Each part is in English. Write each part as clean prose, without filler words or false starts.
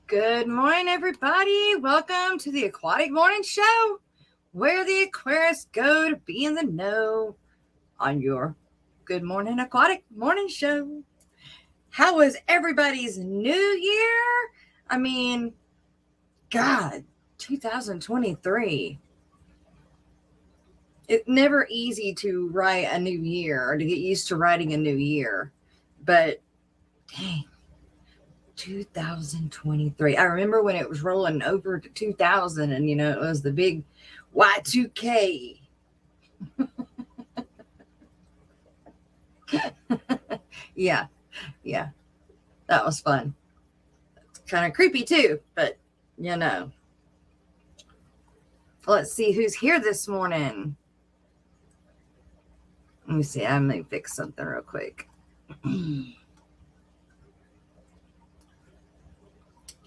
Good morning, everybody. Welcome to the Aquatic Morning Show, where the aquarists go to be in the know on your Good Morning Aquatic Morning Show. How was everybody's new year? I mean, God, 2023. It's never easy to write a new year or to get used to writing a new year, but dang. 2023. I remember when it was rolling over to 2000 and, it was the big Y2K. Yeah. That was fun. It's kind of creepy too, but, Let's see who's here this morning. Let me see. I'm going to fix something real quick.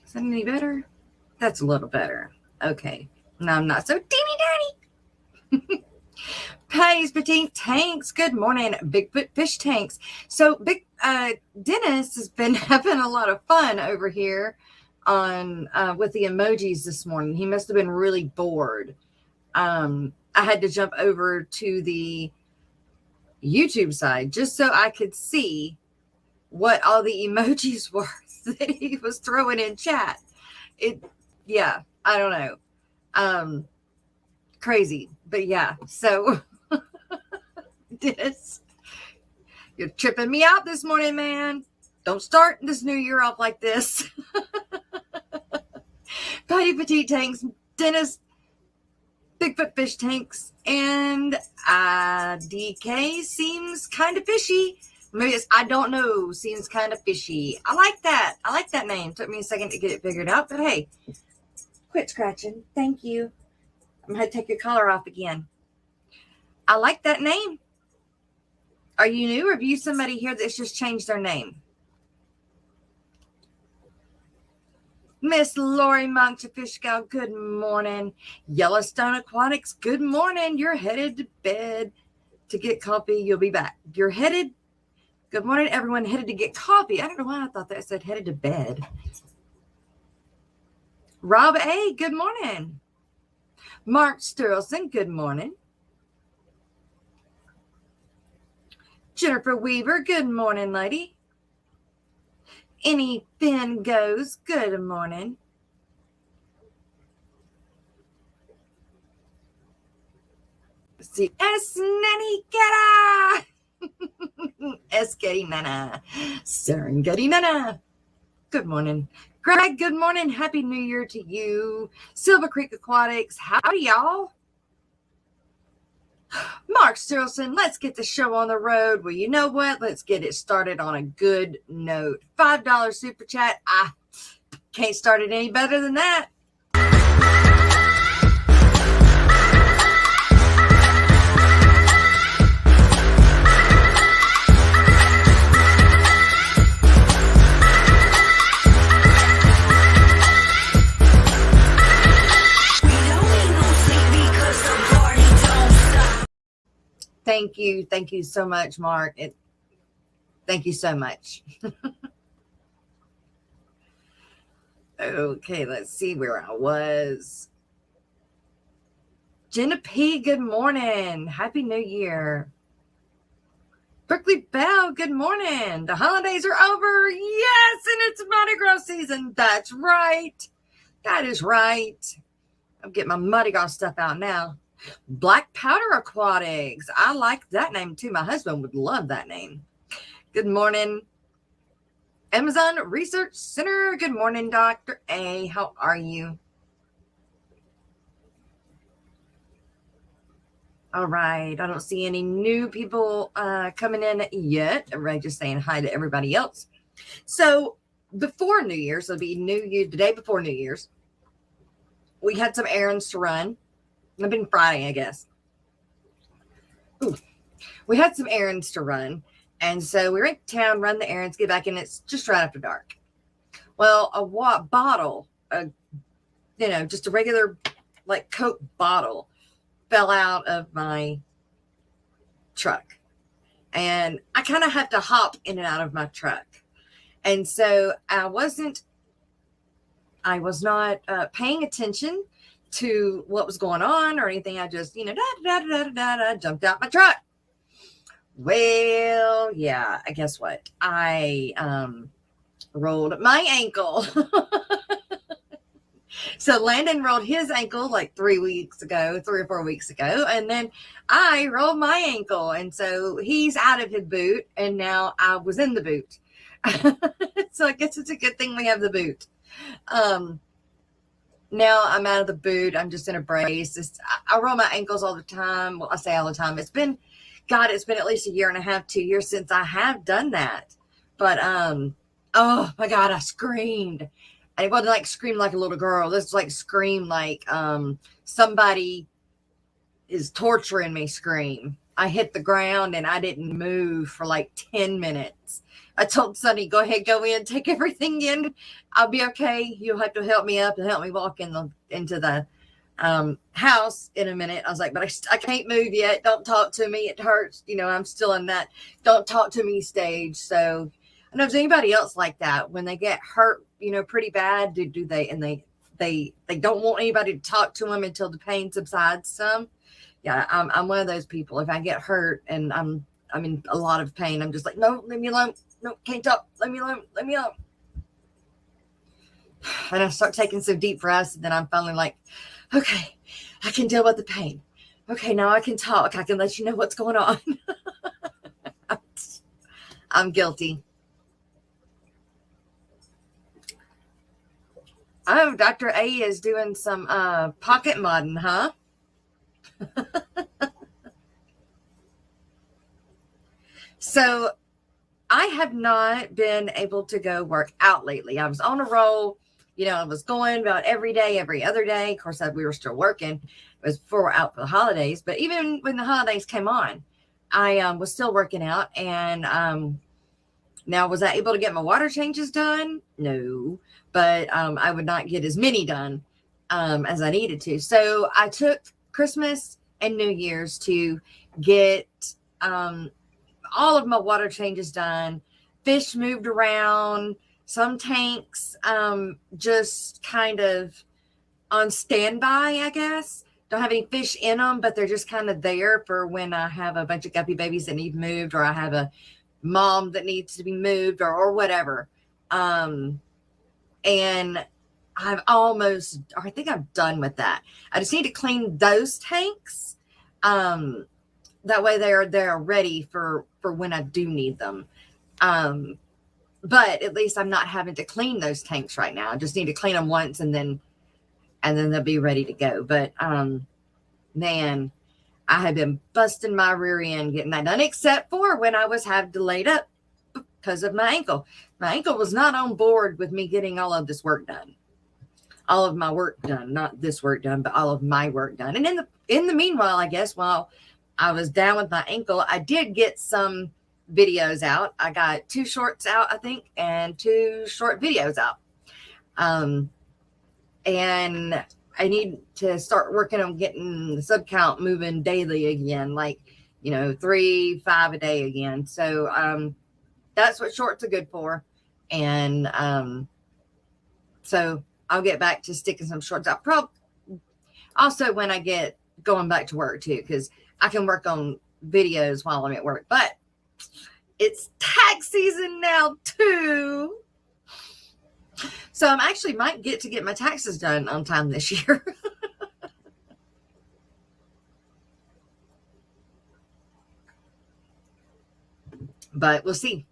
Is that any better? That's a little better. Okay. Now I'm not so teeny tiny. Patty's Petite Tanks. Good morning, Bigfoot Fish Tanks. So Big Dennis has been having a lot of fun over here on with the emojis this morning. He must have been really bored. I had to jump over to the YouTube side just so I could see what all the emojis were that he was throwing in chat. I don't know. Crazy, but yeah. So Dennis, you're tripping me out this morning, man. Don't start this new year off like this. Patty Petite Tanks, Dennis, Bigfoot Fish Tanks, and DK seems kind of fishy. Maybe it's, I don't know, seems kind of fishy. I like that. I like that name. Took me a second to get it figured out, but hey, quit scratching. Thank you. I'm going to take your collar off again. I like that name. Are you new or have you somebody here that's just changed their name? Miss Lori Monk to Fish Gal, good morning. Yellowstone Aquatics, good morning. You're headed to bed to get coffee. You'll be back. You're headed. Good morning, everyone. Headed to get coffee. I don't know why I thought that said headed to bed. Rob A, good morning. Mark Sturlson, good morning. Jennifer Weaver, good morning, lady. Any Finn goes, good morning. Let's see, S Nanny Getta. Escary Nana, Serengeti Nana. Good morning. Greg, good morning. Happy New Year to you. Silver Creek Aquatics, howdy, y'all. Mark Sturlson, let's get the show on the road. Well, you know what? Let's get it started on a good note. $5 super chat. I can't start it any better than that. Thank you. Thank you so much, Mark. Thank you so much. Okay, let's see where I was. Jenna P, good morning. Happy New Year. Berkeley Bell, good morning. The holidays are over. Yes, and it's Mardi Gras season. That's right. That is right. I'm getting my Mardi Gras stuff out now. Black Powder Aquatics. I like that name too. My husband would love that name. Good morning. Amazon Research Center. Good morning, Dr. A. How are you? All right. I don't see any new people coming in yet. Everybody just saying hi to everybody else. So before New Year's, it'll be New Year, the day before New Year's, we had some errands to run. It's been Friday, I guess. Ooh. We had some errands to run. And so we went to town, run the errands, get back in. It's just right after dark. Well, a bottle, just a regular like Coke bottle fell out of my truck. And I kind of have to hop in and out of my truck. And so I wasn't I was not paying attention to what was going on or anything. I just, jumped out my truck. Well, yeah, guess what? I rolled my ankle. So Landon rolled his ankle like 3 or 4 weeks ago, and then I rolled my ankle, and so he's out of his boot, and now I was in the boot. So I guess it's a good thing we have the boot. Now I'm out of the boot. I'm just in a brace. I roll my ankles all the time. Well, I say all the time. It's been at least a year and a half, 2 years since I have done that. But oh my God, I screamed. And it wasn't like scream like a little girl. This is like scream like somebody is torturing me scream. I hit the ground and I didn't move for like 10 minutes. I told Sonny, go ahead, go in, take everything in. I'll be okay. You'll have to help me up and help me walk into the house in a minute. I was like, but I can't move yet. Don't talk to me. It hurts. I'm still in that don't talk to me stage. So I don't know if there's anybody else like that when they get hurt, pretty bad. Do they? And they don't want anybody to talk to them until the pain subsides some. Yeah, I'm one of those people. If I get hurt and I'm in a lot of pain, I'm just like, no, leave me alone. No, can't talk. Let me alone. Let me alone. And I start taking some deep breaths, and then I'm finally like, okay, I can deal with the pain. Okay, now I can talk. I can let you know what's going on. I'm guilty. Oh, Dr. A is doing some pocket modding, huh? So I have not been able to go work out lately. I was on a roll. I was going about every day, every other day. Of course, we were still working. It was before out for the holidays. But even when the holidays came on, I was still working out. And now, was I able to get my water changes done? No. But I would not get as many done as I needed to. So I took Christmas and New Year's to get all of my water changes done, fish moved around, some tanks just kind of on standby, I guess. Don't have any fish in them, but they're just kind of there for when I have a bunch of guppy babies that need moved, or I have a mom that needs to be moved, or whatever. And I think I'm done with that. I just need to clean those tanks. That way they're ready for when I do need them. But at least I'm not having to clean those tanks right now. I just need to clean them once and then they'll be ready to go. But man, I have been busting my rear end getting that done, except for when I was have delayed up because of my ankle. My ankle was not on board with me getting all of this work done. All of my work done, not this work done, but all of my work done. And in the meanwhile, I guess, while I was down with my ankle, I did get some videos out. I got 2 shorts out, I think, and 2 short videos out. And I need to start working on getting the sub count moving daily again, like, 3, 5 a day again. So that's what shorts are good for. And so I'll get back to sticking some shorts out. Probably also when I get going back to work too, because I can work on videos while I'm at work. But it's tax season now too. So I'm actually might get to get my taxes done on time this year. But we'll see.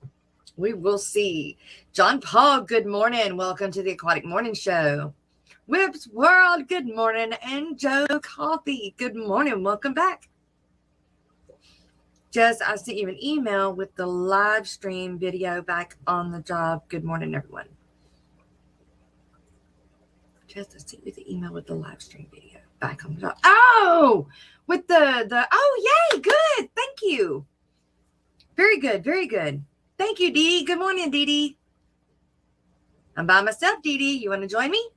We will see. John Paul, good morning. Welcome to the Aquatic Morning Show. Whips World, good morning. And Joe Coffee, good morning. Welcome back. Jess, I sent you an email with the live stream video back on the job. Good morning, everyone. Jess, I sent you the email with the live stream video back on the job. Oh, with oh, yay, good. Thank you. Very good, very good. Thank you, Dee Dee. Good morning, Dee Dee. I'm by myself, Dee Dee. You want to join me?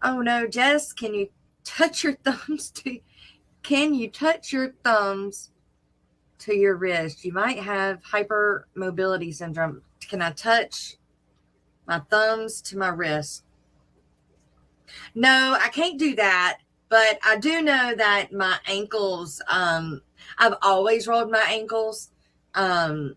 Oh, no, Jess, can you touch your thumbs to your wrist? You might have hypermobility syndrome. Can I touch My thumbs to my wrist. No, I can't do that. But I do know that my ankles, I've always rolled my ankles. And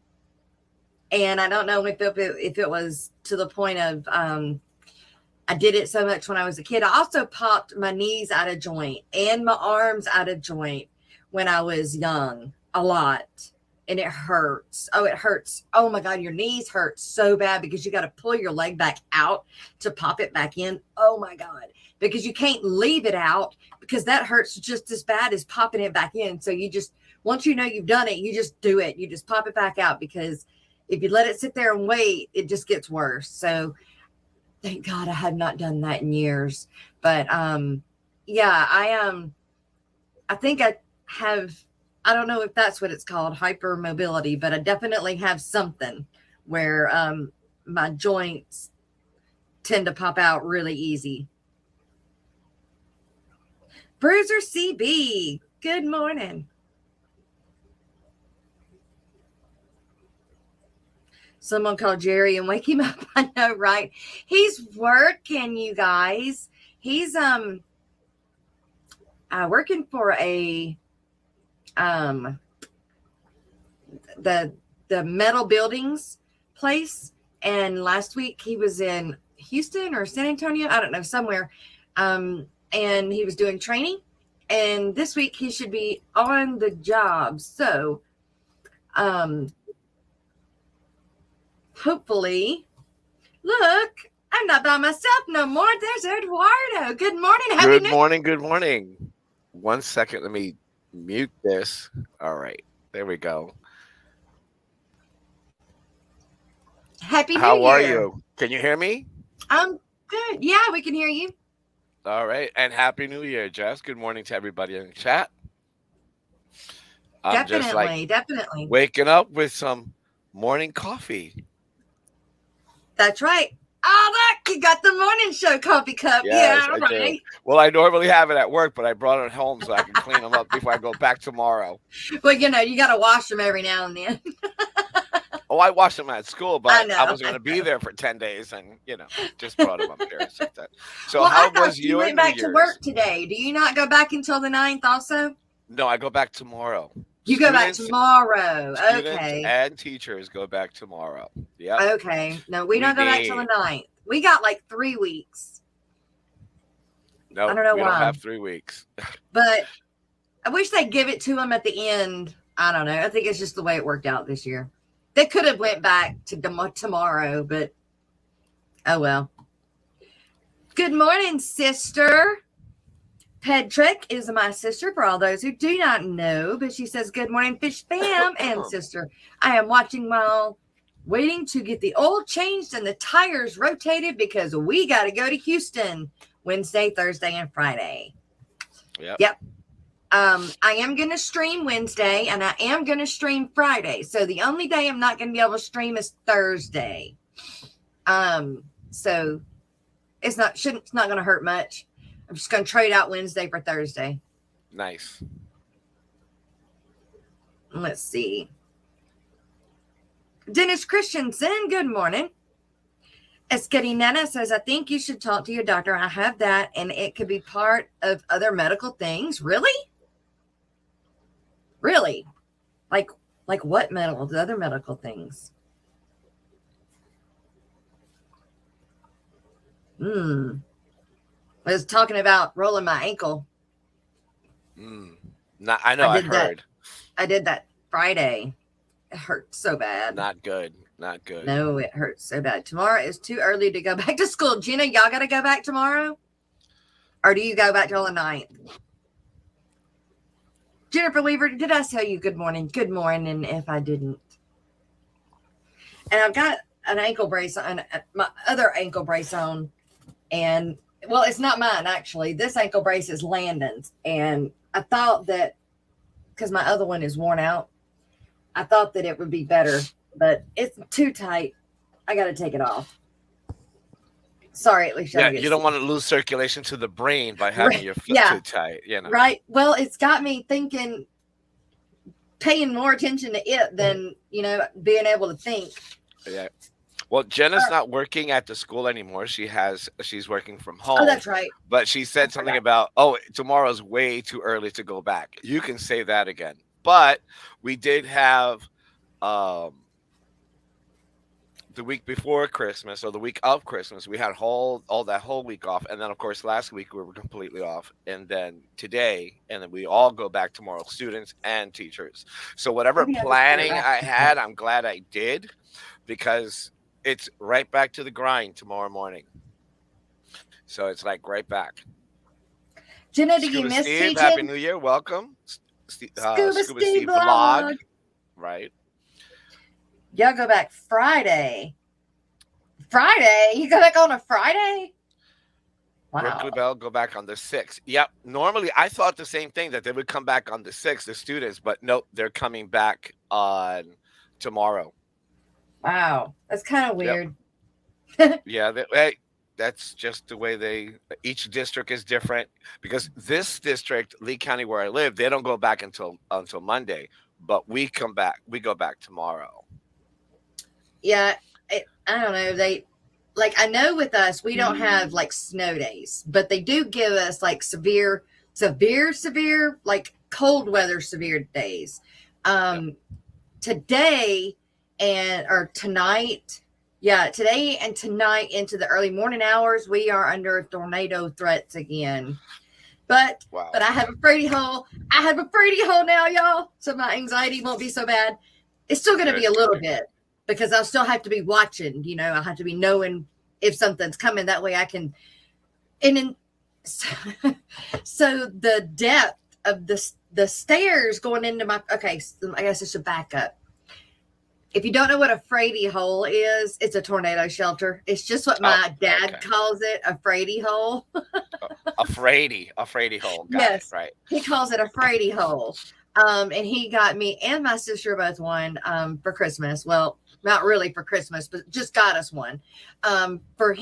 I don't know if it was to the point of I did it so much when I was a kid. I also popped my knees out of joint and my arms out of joint when I was young a lot. And it hurts. Oh, it hurts. Oh my God, your knees hurt so bad because you got to pull your leg back out to pop it back in. Oh my God, because you can't leave it out because that hurts just as bad as popping it back in. So you just, once you know you've done it, you just do it. You just pop it back out because if you let it sit there and wait, it just gets worse. So thank God I have not done that in years. But yeah, I think I have, I don't know if that's what it's called, hypermobility, but I definitely have something where my joints tend to pop out really easy. Bruiser CB, good morning. Someone call Jerry and wake him up. I know, right? He's working, you guys. He's working for a the metal buildings place, and last week he was in Houston or San Antonio, I don't know, somewhere, and he was doing training, and this week he should be on the job. So hopefully, look, I'm not by myself no more. There's Eduardo. Good morning. Good morning. 1 second, let me mute this. All right, there we go. Happy New Year. How are you? Can you hear me? I'm good. Yeah, we can hear you. All right, and Happy New Year, Jess. Good morning to everybody in the chat. I'm definitely waking up with some morning coffee. That's right. Oh, look, you got the morning show coffee cup. Yes, yeah, right. Do. Well, I normally have it at work, but I brought it home so I can clean them up before I go back tomorrow. Well, you got to wash them every now and then. Oh, I washed them at school, but I was going to be there for 10 days and, just brought them up here. So well, how was you went back to work today. Do you not go back until the 9th also? No, I go back tomorrow. You go back tomorrow. Okay. And teachers go back tomorrow. Yeah. Okay. No, we don't go back till the 9th. We got like 3 weeks. No, I don't know we why. Don't have 3 weeks. But I wish they'd give it to them at the end. I don't know. I think it's just the way it worked out this year. They could have went back to tomorrow, but oh well. Good morning, sister. Pedrick is my sister for all those who do not know, but she says, good morning, fish fam and sister. I am watching while waiting to get the oil changed and the tires rotated because we got to go to Houston Wednesday, Thursday, and Friday. Yep. I am going to stream Wednesday and I am going to stream Friday. So the only day I'm not going to be able to stream is Thursday. So it's not going to hurt much. I'm just going to trade out Wednesday for Thursday. Nice. Let's see. Dennis Christensen, good morning. Escady Nana says, I think you should talk to your doctor. I have that, and it could be part of other medical things. Really? Really? Like what other medical things? I was talking about rolling my ankle. I know. I heard. I did that Friday. It hurt so bad. Not good. No, it hurts so bad. Tomorrow is too early to go back to school. Gina, y'all got to go back tomorrow? Or do you go back till the 9th? Jennifer Weaver, did I tell you good morning? Good morning if I didn't. And I've got an ankle brace on, my other ankle brace on. And, well, it's not mine, actually. This ankle brace is Landon's. And I thought that, because my other one is worn out, I thought that it would be better. But it's too tight. I got to take it off. Sorry, Alicia. Yeah, you don't want to lose circulation to the brain by having your foot too tight. Right. Well, it's got me thinking, paying more attention to it than, being able to think. Yeah. Well, Jenna's Uh, not working at the school anymore. She's working from oh, home. that's right. But she I said something forgot. about, oh, tomorrow's way too early to go back. You can say that again. But we did have um the week before Christmas or the week of Christmas, we had all that whole week off, and then of course last week we were completely off, and then today, and then we all go back tomorrow, students and teachers. So whatever Maybe I just got it planning I back. had, I'm glad I did because it's right back to the grind tomorrow morning. So it's like right back. Jenna, do you Scuba miss Steve, Happy teaching? New Year, welcome. Scuba Scuba Steve Steve vlog, vlog. right? Y'all go back Friday. Friday? You go back on a Friday? Berkeley Wow. Bell go back on the 6th. Yep. Normally, I thought the same thing that they would come back on the 6th, the students, but nope, they're coming back on tomorrow. Wow. That's kind of Yep. weird. Yeah. Hey, that's just the way each district is different because this district, Lee County, where I live, they don't go back until Monday, but we come back. We go back tomorrow. Yeah. I don't know. I know with us, we don't have like snow days, but they do give us like severe, like cold weather severe days. Yep. Today or tonight, yeah, today and tonight into the early morning hours, we are under tornado threats again. But Wow. I have a Frady hole. I have a Frady hole now, y'all. So my anxiety won't be so bad. It's still going to be a little bit because I'll still have to be watching. You know, I have to be knowing if something's coming. That way I can. And then, so the depth of the stairs going into my. Okay, so I guess I should back up. If you don't know what a Frady hole is, it's a tornado shelter. It's just what my dad calls it, a Frady hole. a Frady hole. Got Yes, it, right. He calls it a Frady hole. And he got me and my sister both one for Christmas. Well, not really for Christmas, but just got us one. For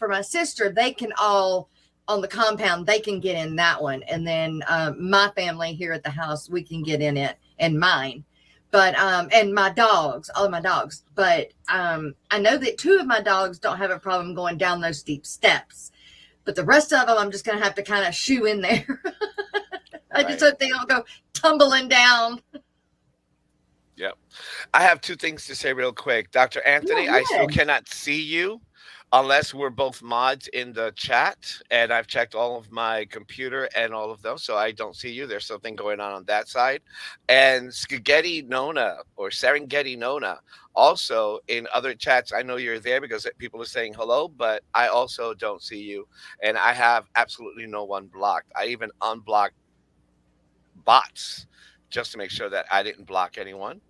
my sister, they can all on the compound, they can get in that one. And then my family here at the house, we can get in it and mine. But and my dogs, all of my dogs. But I know that 2 of my dogs don't have a problem going down those steep steps. But the rest of them, I'm just going to have to kind of shoo in there. I just hope they don't go tumbling down. Yep. I have 2 things to say real quick. Dr. Anthony, I still cannot see you unless we're both mods in the chat. And I've checked all of my computer and all of those, so I don't see you. There's something going on that side. And Spaghetti Nona or Serengeti Nona, also in other chats, I know you're there because people are saying hello, but I also don't see you. And I have absolutely no one blocked. I even unblocked bots just to make sure that I didn't block anyone.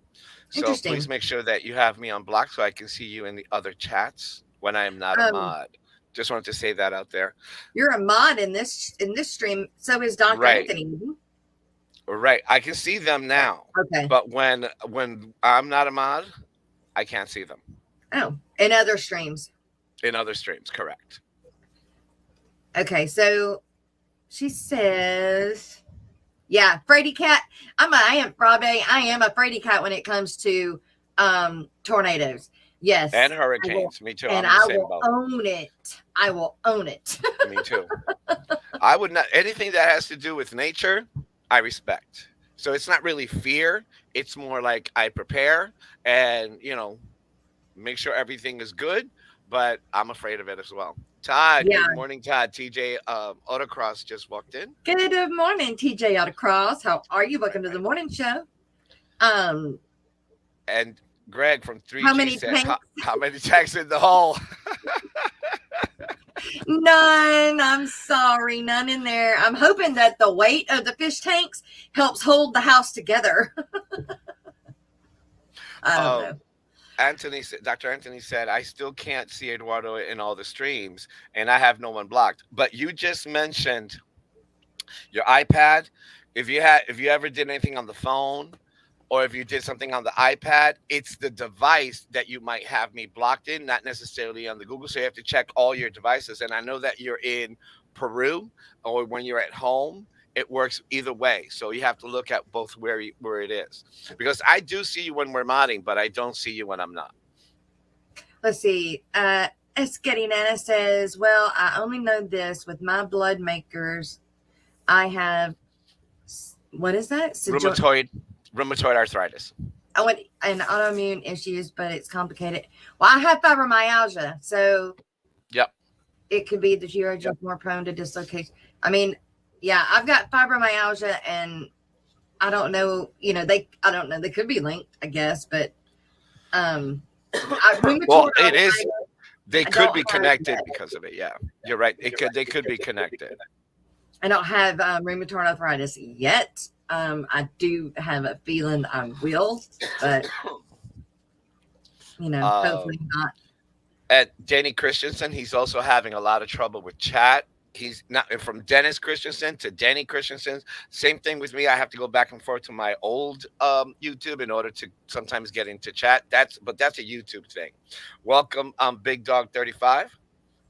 So please make sure that you have me unblocked so I can see you in the other chats when I am not a mod. Just wanted to say that out there. You're a mod in this stream. So is Dr. Anthony. Right. I can see them now. Okay. But when I'm not a mod, I can't see them. Oh, in other streams. In other streams, correct. Okay, so she says, yeah, Frady cat. I am Robbie. I am a Frady cat when it comes to tornadoes. Yes. And hurricanes. Me too. And I will own it. I will own it. Me too. I would not, anything that has to do with nature, I respect. So it's not really fear. It's more like I prepare and, make sure everything is good, but I'm afraid of it as well. Todd, Good morning, Todd. TJ Autocross just walked in. Good morning, TJ Autocross. How are you? Welcome to the morning show. And Greg from 3G said, how many tanks in the hole? None. I'm sorry. None in there. I'm hoping that the weight of the fish tanks helps hold the house together. I don't know. Dr. Anthony said, I still can't see Eduardo in all the streams, and I have no one blocked. But you just mentioned your iPad. If you ever did anything on the phone, or if you did something on the iPad, it's the device that you might have me blocked in, not necessarily on the Google. So you have to check all your devices. And I know that you're in Peru or when you're at home, it works either way. So you have to look at both where it is. Because I do see you when we're modding, but I don't see you when I'm not. Let's see. Escatinana says, well, I only know this with my blood makers. I have, what is that? Rheumatoid arthritis. I went an autoimmune issues, but it's complicated. Well, I have fibromyalgia, so Yep. it could be that you're just more prone to dislocation. I mean, yeah, I've got fibromyalgia, and I don't know. I don't know. They could be linked, I guess, but Well, it is. They could be connected because of it. Yeah, you're right. They could be connected. I don't have rheumatoid arthritis yet. I do have a feeling I will, but hopefully not. At Danny Christensen, he's also having a lot of trouble with chat. He's not from Dennis Christensen to Danny Christensen. Same thing with me. I have to go back and forth to my old YouTube in order to sometimes get into chat. That's a YouTube thing. Welcome, Big Dog 35.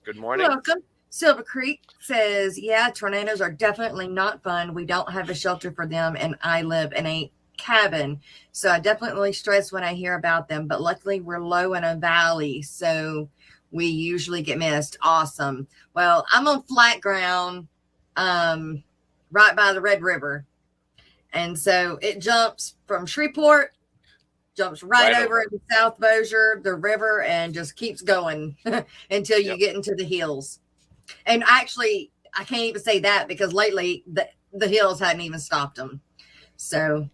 Good morning. Welcome. Silver Creek says, yeah, tornadoes are definitely not fun. We don't have a shelter for them, and I live in a cabin. So I definitely stress when I hear about them, but luckily we're low in a valley, so we usually get missed. Awesome. Well, I'm on flat ground, right by the Red River. And so it jumps from Shreveport, jumps right over into South Bossier, the river, and just keeps going until you get into the hills. And actually, I can't even say that because lately the hills hadn't even stopped them. So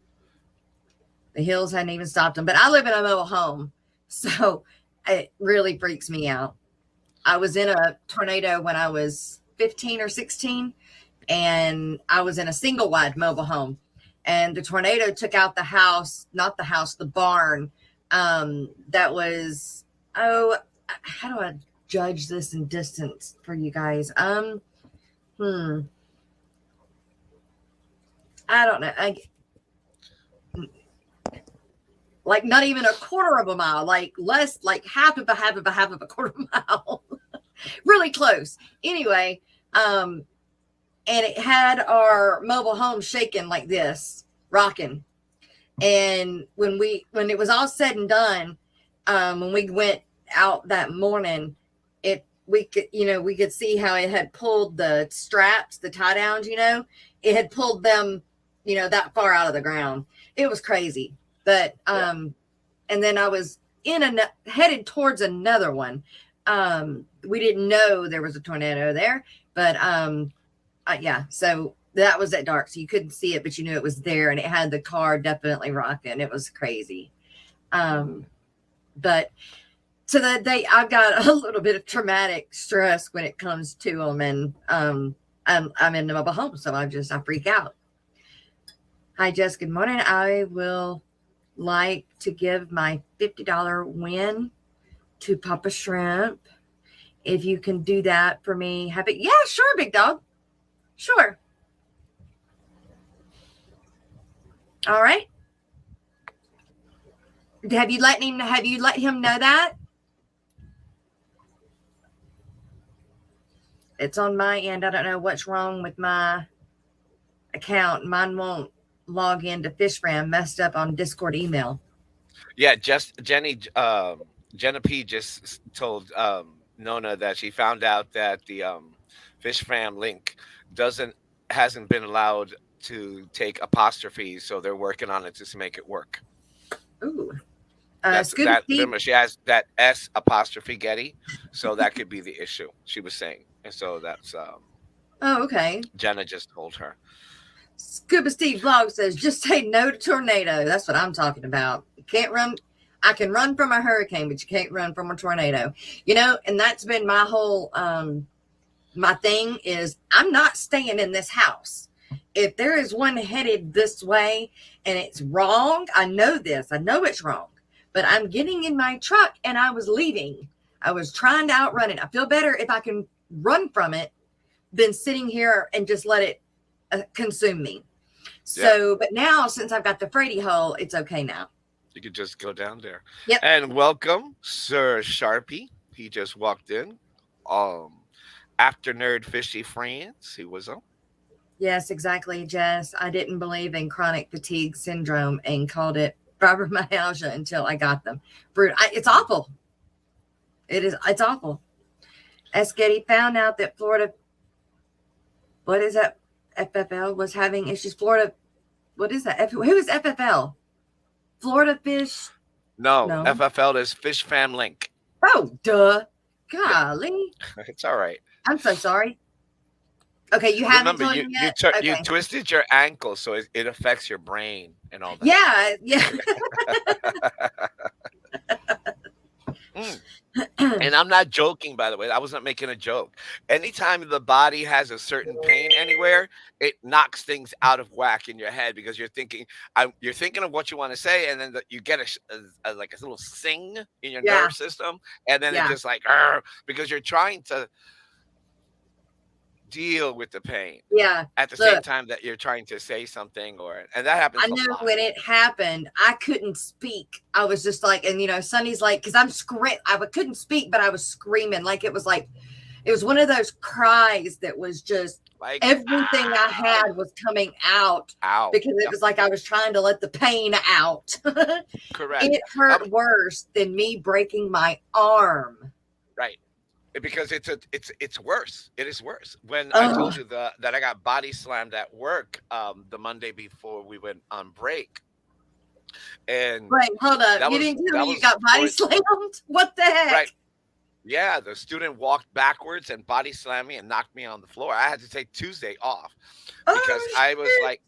the hills hadn't even stopped them. But I live in a mobile home, so it really freaks me out. I was in a tornado when I was 15 or 16, and I was in a single wide mobile home. And the tornado took out the house, not the house, the barn. That was, how do I judge this in distance for you guys? I don't know. Like not even a quarter of a mile, like less, like half of a quarter mile. Really close. Anyway, and it had our mobile home shaking like this, rocking. And when it was all said and done, when we went out that morning, we could see how it had pulled the straps, the tie downs, it had pulled them, that far out of the ground. It was crazy. But, and then I was headed towards another one. We didn't know there was a tornado there, but, yeah, so that was at dark. So you couldn't see it, but you knew it was there, and it had the car definitely rocking. It was crazy. But so I've got a little bit of traumatic stress when it comes to them, and, I'm in the mobile home, so I freak out. Hi, Jess. Good morning. I will like to give my $50 win to Papa Shrimp. If you can do that for me, yeah, sure, Big Dog. Sure. All right. Have you let him know that? It's on my end. I don't know what's wrong with my account. Mine won't log into FishFram. Messed up on Discord email. Yeah, Jenna P just told Nona that she found out that the FishFram link hasn't been allowed to take apostrophes, so they're working on it to make it work. Ooh. She has that S apostrophe Getty, so that could be the issue, she was saying. And so that's oh, okay. Jenna just told her. Scuba Steve Vlog says, just say no to tornado. That's what I'm talking about. You can't run. I can run from a hurricane, but you can't run from a tornado. And that's been my whole, my thing is I'm not staying in this house. If there is one headed this way and it's wrong, I know this. I know it's wrong. But I'm getting in my truck and I was leaving. I was trying to outrun it. I feel better if I can run from it than sitting here and just let it consume me. So, But now since I've got the Frady hole, it's okay now. You could just go down there. Yep. And welcome, Sir Sharpie. He just walked in. After Nerd Fishy Friends, he was on. Yes, exactly, Jess. I didn't believe in chronic fatigue syndrome and called it fibromyalgia until I got them. It's awful. It's awful. As Getty found out that Florida, what is that? FFL was having issues. Florida, what is that? Who is FFL? Florida Fish? No, No. FFL is Fish Fam Link. Oh, duh. Yeah. Golly. It's all right. I'm so sorry. Okay, you haven't Remember, told me yet? Okay. you twisted your ankle, so it affects your brain and all that. Yeah. And I'm not joking, by the way. I wasn't making a joke. Anytime the body has a certain pain anywhere, it knocks things out of whack in your head because you're thinking of what you want to say, and then you get like a little sing in your Yeah. nerve system, and then Yeah. it just like because you're trying to deal with the pain. Yeah. At the same time that you're trying to say something, and that happens I a know lot. when it happened, I couldn't speak. I was just like, and Sonny's like, because I couldn't speak, but I was screaming. Like it was one of those cries that was just Like everything I had was coming out. Ow. Because it was like I was trying to let the pain out. Correct. It hurt worse than me breaking my arm. Right. Because it's worse. It is worse. When I told you that I got body slammed at work the Monday before we went on break. And wait, hold up. You didn't tell me you got body slammed? What the heck? Right. Yeah, the student walked backwards and body slammed me and knocked me on the floor. I had to take Tuesday off because I was like,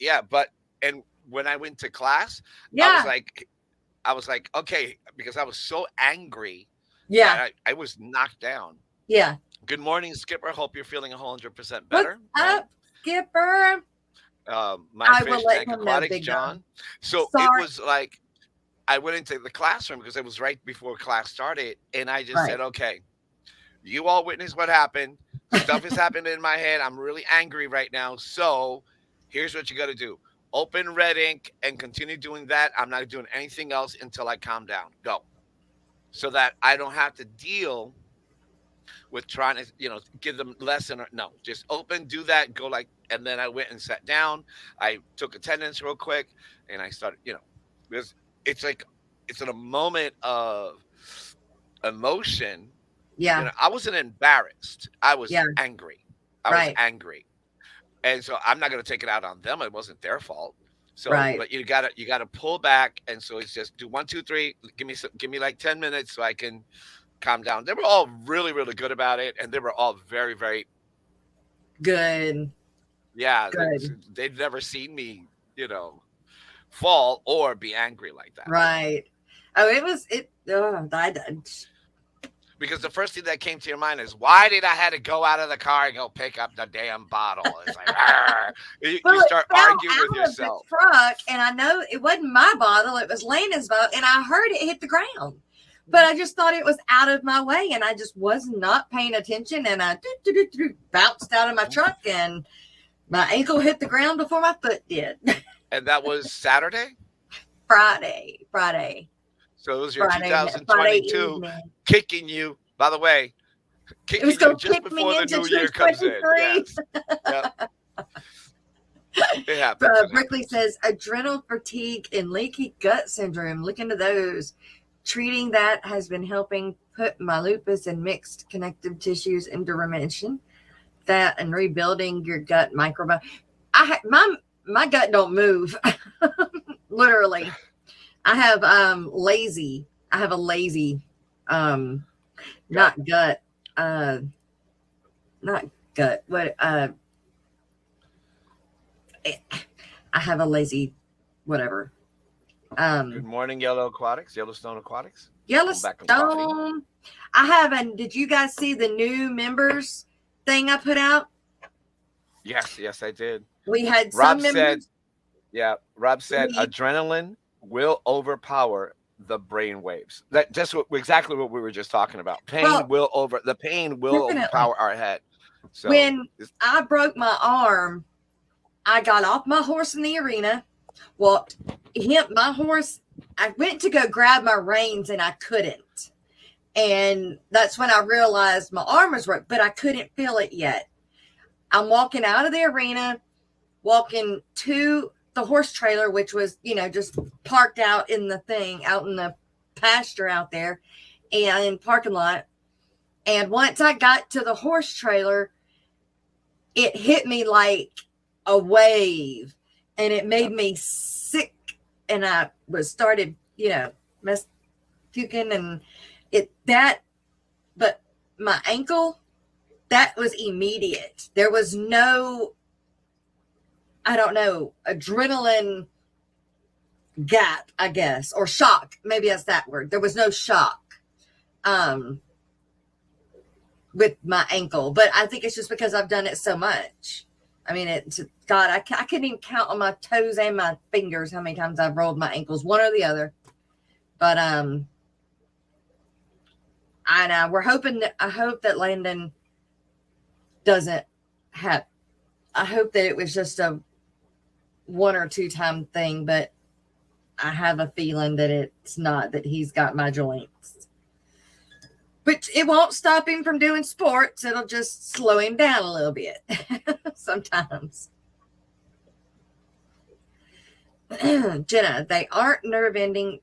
and when I went to class, I was like, okay, because I was so angry. Yeah. I was knocked down. Yeah. Good morning, Skipper. Hope you're feeling 100% better. What's up, Skipper? My fish tank Aquatics, John. So it was like I went into the classroom because it was right before class started, and I just said, okay, you all witnessed what happened. Stuff is happening in my head. I'm really angry right now. So here's what you got to do. Open red ink and continue doing that. I'm not doing anything else until I calm down. Go. So that I don't have to deal with trying to, give them lesson no, just open, do that, go and then I went and sat down. I took attendance real quick and I started, because it's like, it's in a moment of emotion. Yeah. I wasn't embarrassed. I was angry. I was angry. And so I'm not going to take it out on them. It wasn't their fault. So, but you gotta pull back. And so it's just do 1, 2, 3, give me like 10 minutes so I can calm down. They were all really, really good about it. And they were all very, very good. Yeah. They'd never seen me, fall or be angry like that. Right. Oh, because the first thing that came to your mind is, why did I had to go out of the car and go pick up the damn bottle? It's like, you start arguing with yourself. The truck, and I know it wasn't my bottle; it was Landon's bottle, and I heard it hit the ground. But I just thought it was out of my way, and I just was not paying attention, and I bounced out of my truck, and my ankle hit the ground before my foot did. And that was Saturday? Friday. So it was your 2022 kicking you, by the way, kicking you just before the new year comes in. Yes. Yep. It happens. Brickley says, adrenal fatigue and leaky gut syndrome. Look into those. Treating that has been helping put my lupus and mixed connective tissues into remission. That and rebuilding your gut microbiome. My gut don't move. Literally. I have a lazy not gut what I have a lazy whatever. Good morning, Yellowstone Aquatics. Yellowstone. I haven't. Did you guys see the new members thing I put out? Yes, I did. We had Rob some members. Rob said adrenaline will overpower the brain waves. That's exactly what we were just talking about. Pain will overpower our head. So when I broke my arm, I got off my horse in the arena. My horse, I went to go grab my reins and I couldn't. And that's when I realized my arm was broke, but I couldn't feel it yet. I'm walking out of the arena, walking to the horse trailer, which was, just parked out in the pasture out there and in parking lot. And once I got to the horse trailer, it hit me like a wave, and it made me sick. And I was started, puking, and but my ankle, that was immediate. There was no, I don't know, adrenaline gap, I guess, or shock. Maybe that's that word. There was no shock with my ankle, but I think it's just because I've done it so much. I mean, God, I couldn't even count on my toes and my fingers how many times I've rolled my ankles, one or the other. But I know I hope that Landon doesn't have. I hope that it was just a 1 or 2 time thing, but I have a feeling that it's not, that he's got my joints. But it won't stop him from doing sports. It'll just slow him down a little bit sometimes. Jenna, there aren't nerve endings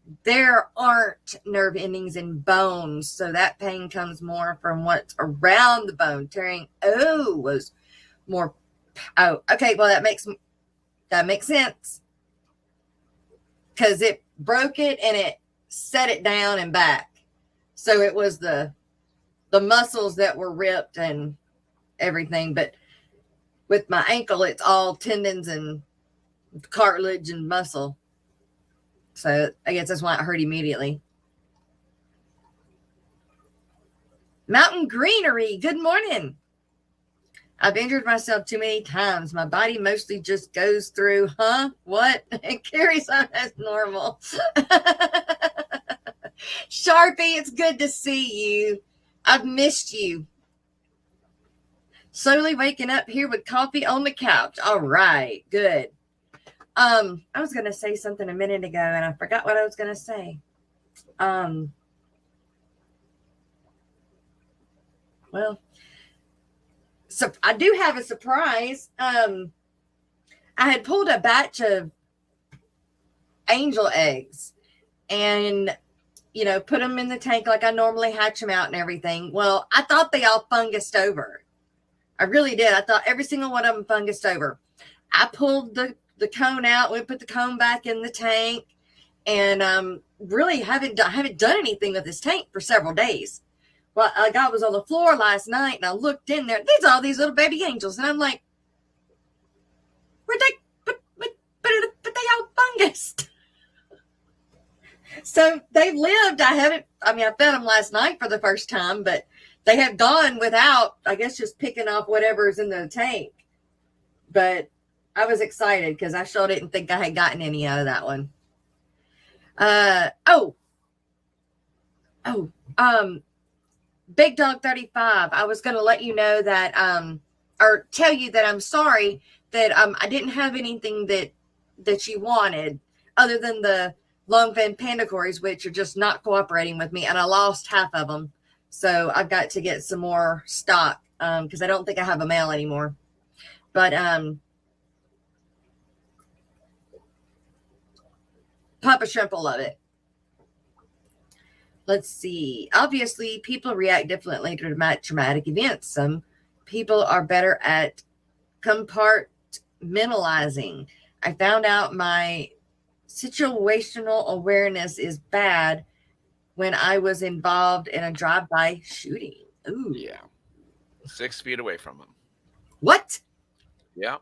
in bones, so that pain comes more from what's around the bone. Tearing was more. Oh, okay. Well, that makes sense, because it broke it and it set it down and back. So it was the muscles that were ripped and everything. But with my ankle, it's all tendons and cartilage and muscle. So I guess that's why it hurt immediately. Mountain Greenery, good morning. I've injured myself too many times. My body mostly just goes through, what? And carries on as normal. Sharpie, it's good to see you. I've missed you. Slowly waking up here with coffee on the couch. All right, good. I was going to say something a minute ago, and I forgot what I was going to say. Well, so I do have a surprise. I had pulled a batch of angel eggs and, put them in the tank like I normally hatch them out and everything. Well, I thought they all fungused over. I really did. I thought every single one of them fungused over. I pulled the cone out. We put the cone back in the tank, and really haven't done anything with this tank for several days. Well, I was on the floor last night, and I looked in there. There's all these little baby angels, and I'm like, where'd they? But they all fungused. So they've lived. I fed them last night for the first time, but they have gone without, I guess, just picking off whatever's in the tank. But I was excited because I sure didn't think I had gotten any out of that one. Big Dog 35. I was going to let you know that, or tell you that I'm sorry that I didn't have anything that you wanted other than the long fin pandacories, which are just not cooperating with me, and I lost half of them. So I've got to get some more stock because I don't think I have a male anymore. But Papa Shrimp will love it. Let's see. Obviously, people react differently to traumatic events. Some people are better at compartmentalizing. I found out my situational awareness is bad when I was involved in a drive-by shooting. Ooh. Yeah. 6 feet away from him. What? Yeah.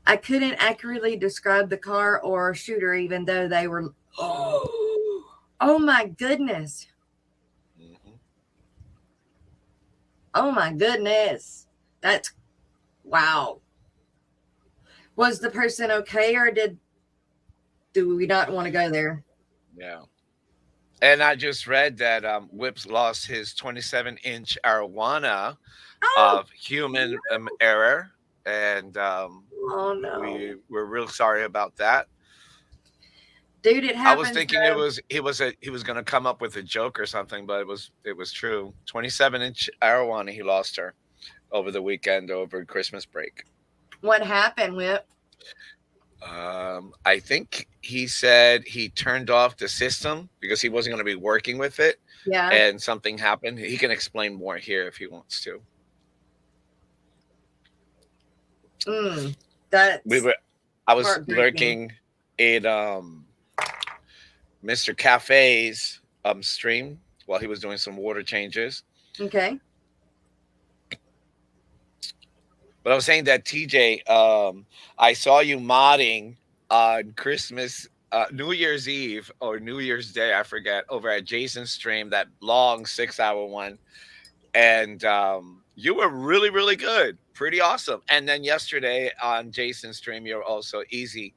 I couldn't accurately describe the car or shooter, even though they were... Oh my goodness. Mm-hmm. Oh my goodness. That's... Wow. Was the person okay, or do we not want to go there? Yeah. And I just read that Whips lost his 27-inch arowana of human error. And oh no, we're real sorry about that. Dude, it happens. I was thinking he was going to come up with a joke or something, but it was true. 27-inch arowana, he lost her over the weekend over Christmas break. What happened, Whip? I think he said he turned off the system because he wasn't going to be working with it, Yeah. and something happened. He can explain more here if he wants to. We That's were, I was heartbreaking. lurking in Mr. Cafe's stream while he was doing some water changes. Okay. But I was saying that TJ, I saw you modding on Christmas, New Year's Eve or New Year's Day, I forget, over at Jason's stream, that long 6 hour one. And you were really, really good. Pretty awesome. And then yesterday on Jason's stream, you were also easy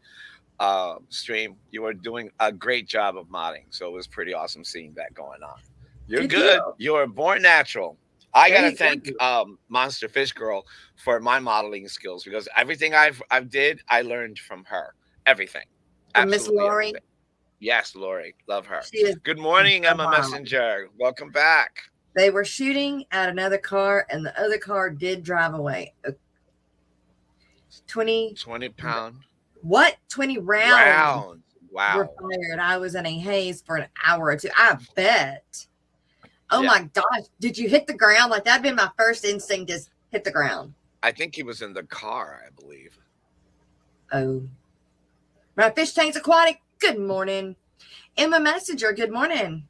stream. You were doing a great job of modding. So it was pretty awesome seeing that going on. You're Good good. deal. You were born natural. I There gotta you thank go. Monster Fish Girl for my modeling skills because everything I've did, I learned from her. Everything. From Miss Absolutely Lori. everything. Yes, Lori. Love her. She is Good morning, so Emma hot. Messenger. Welcome back. They were shooting at another car, and the other car did drive away. 20 pound what? 20 rounds round. were Wow. fired. I was in a haze for an hour or two. I bet. Oh Yeah. my gosh. Did you hit the ground? Like that'd been my first instinct is hit the ground. I think he was in the car, I believe. Oh. My fish tanks aquatic. Good morning. Emma Messenger, good morning.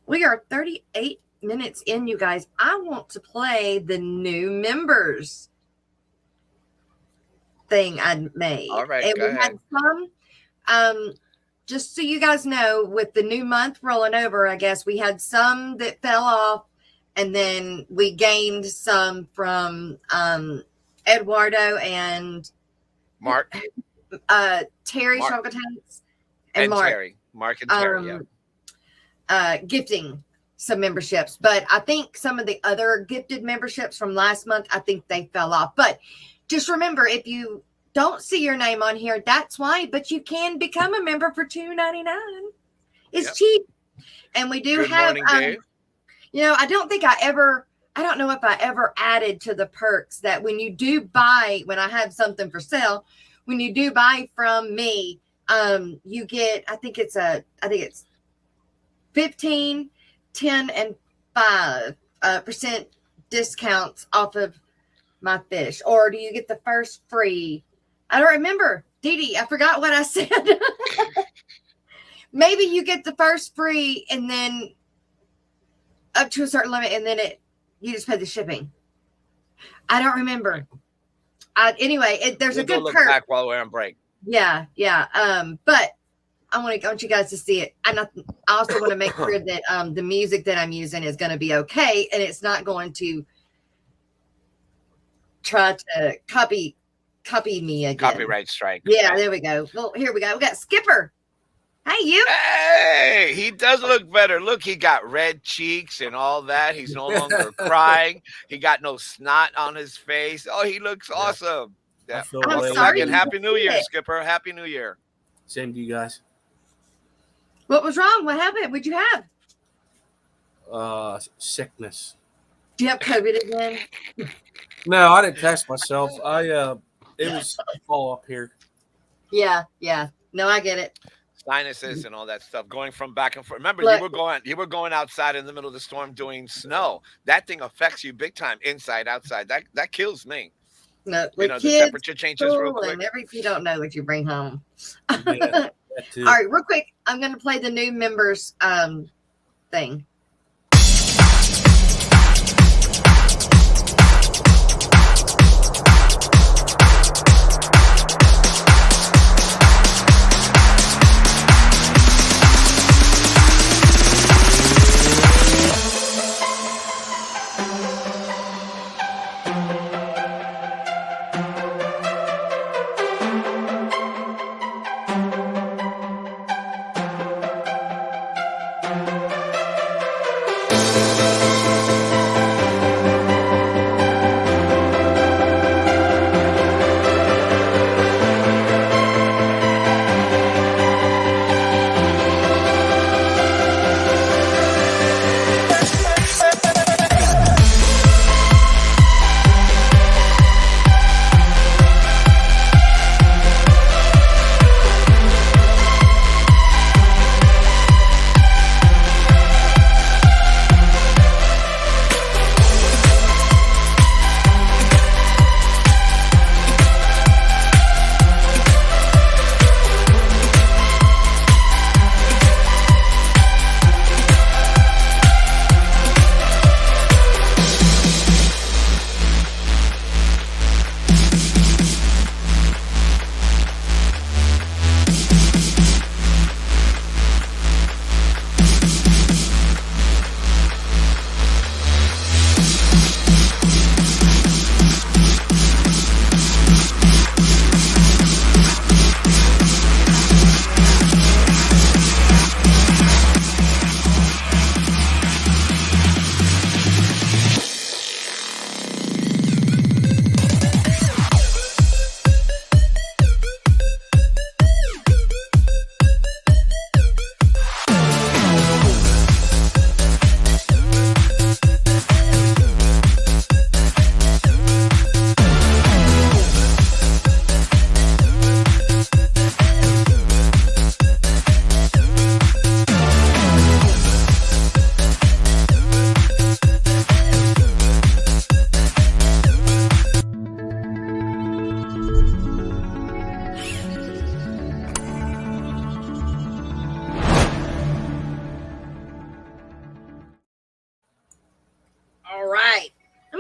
We are 38 minutes in, you guys. I want to play the new members thing I made. All right, and go we ahead. had some, just so you guys know, with the new month rolling over, I guess we had some that fell off, and then we gained some from Eduardo and Mark. Terry Mark. Chocolate Tanks and Mark. Terry. Mark and Terry, yeah. Gifting some memberships, but I think some of the other gifted memberships from last month, I think they fell off. But just remember, if you don't see your name on here, that's why. But you can become a member for $2.99. It's cheap, and we do Good have. morning, Dave. You know, I don't know if I ever added to the perks that when you do buy, when I have something for sale, when you do buy from me, you get. I think it's 15, 10, and 5% discounts off of my fish. Or do you get the first free? I don't remember. Dee Dee, I forgot what I said. Maybe you get the first free and then up to a certain limit, and then you just pay the shipping. I don't remember. Anyway, there's a good look perk. back while we're on break. Yeah. But I want you guys to see it. And I also want to make sure that the music that I'm using is going to be okay, and it's not going to try to copy me again. Copyright strike. Yeah, there we go. Well, here we go. We got Skipper. Hey, you. Hey, he does look better. Look, he got red cheeks and all that. He's no longer crying. He got no snot on his face. Oh, he looks awesome. Yeah. I'm sorry. And Happy New Year, Skipper. Happy New Year. Same to you guys. What was wrong? What happened? What'd you have? Sickness. Do you have COVID again? No, I didn't test myself. It was all up here. Yeah. No, I get it. Sinuses and all that stuff going from back and forth. Remember, Look, you were going outside in the middle of the storm doing snow. That thing affects you big time, inside, outside. That kills me. No, You know, the temperature changes real quick. You don't know what you bring home. Yeah, that too. All right, real quick, I'm going to play the new members thing.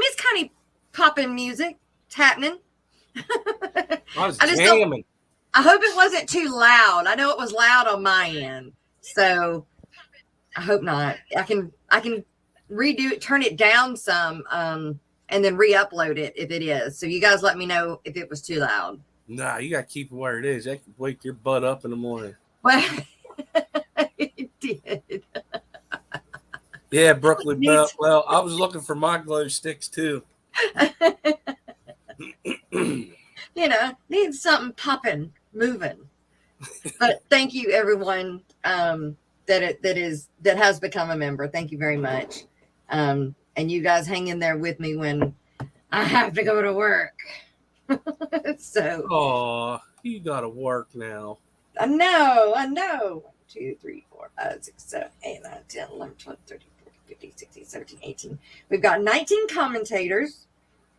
it's kind of popping music. It's happening. I was I just jamming. I hope it wasn't too loud. I know it was loud on my end, so I hope not. I can redo it, turn it down some, and then re-upload it if it is. So you guys let me know if it was too loud. Nah, you got to keep it where it is. That can wake your butt up in the morning. Well, it did. Yeah, Brooklyn Bell. Well, I was looking for my glow sticks too. Needs something popping, moving. But thank you, everyone, that has become a member. Thank you very much. And you guys hang in there with me when I have to go to work. So, oh, you got to work now. I know. 1, 2, 3, 4, 5, 6, 7, 8, 9, 10, 11, 12, 13, 14, 15, 16, 17, 18. We've got 19 commentators.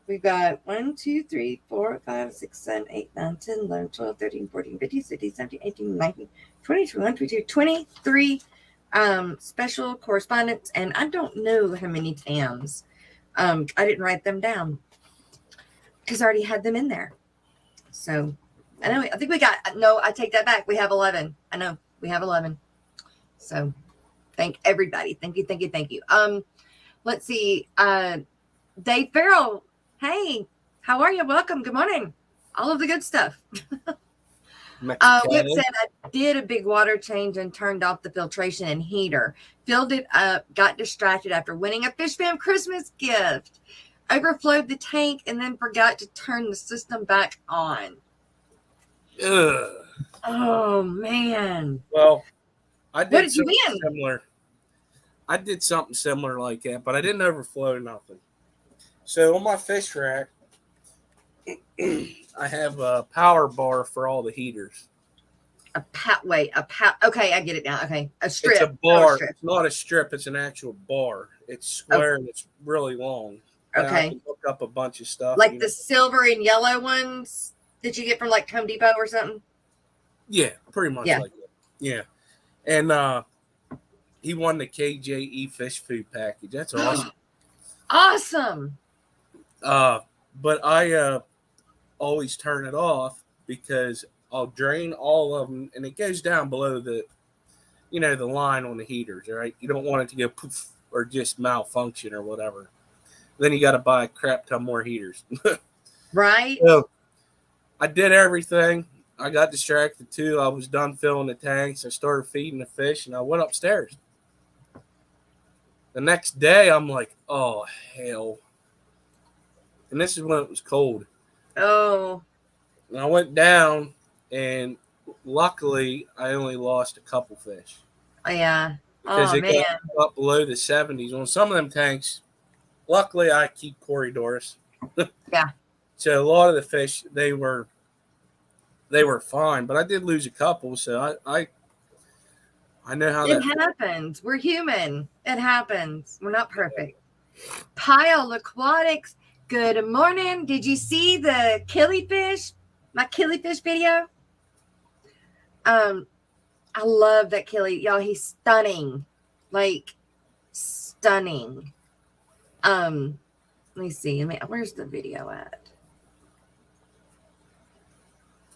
We've got 1, 2, 3, 4, 5, 6, 7, 8, 9, 10, 11, 12, 13, 14, 15, 16, 17, 18, 19, 20, 21, 22, 23 special correspondents. And I don't know how many TAMs. I didn't write them down because I already had them in there. So I think we got, no, I take that back. We have 11. I know we have 11. So thank everybody. Thank you. Let's see. Dave Farrell. Hey, how are you? Welcome. Good morning. All of the good stuff. Whip said I did a big water change and turned off the filtration and heater. Filled it up, got distracted after winning a Fish Fam Christmas gift. Overflowed the tank and then forgot to turn the system back on. Ugh. Oh, man. Well, I did What did you something win? similar. I did something similar like that, but I didn't overflow nothing. So on my fish rack, I have a power bar for all the heaters. Okay, I get it now. Okay, a strip. It's a bar. Strip. It's not a strip. It's an actual bar. It's square and it's really long. Okay. I can hook up a bunch of stuff. Like the silver and yellow ones that you get from like Home Depot or something? Yeah, pretty much like that. Yeah. And he won the KJE fish food package. That's awesome. Awesome. But I always turn it off because I'll drain all of them and it goes down below the line on the heaters, right? You don't want it to go poof or just malfunction or whatever. Then you got to buy a crap ton more heaters. Right. So I did everything. I got distracted too. I was done filling the tanks. I started feeding the fish and I went upstairs. The next day, I'm like, oh, hell. And this is when it was cold. Oh. And I went down and luckily I only lost a couple fish. Oh, yeah. Because it man. got up below the 70s. On some of them tanks, luckily I keep Corridors. Yeah. So a lot of the fish, they were fine, but I did lose a couple. So I know how it happens. We're human. It happens. We're not perfect. Pile Aquatics. Good morning. Did you see the killifish? My killifish video? I love that killie. Y'all, he's stunning. Like, stunning. Let me see. Where's the video at?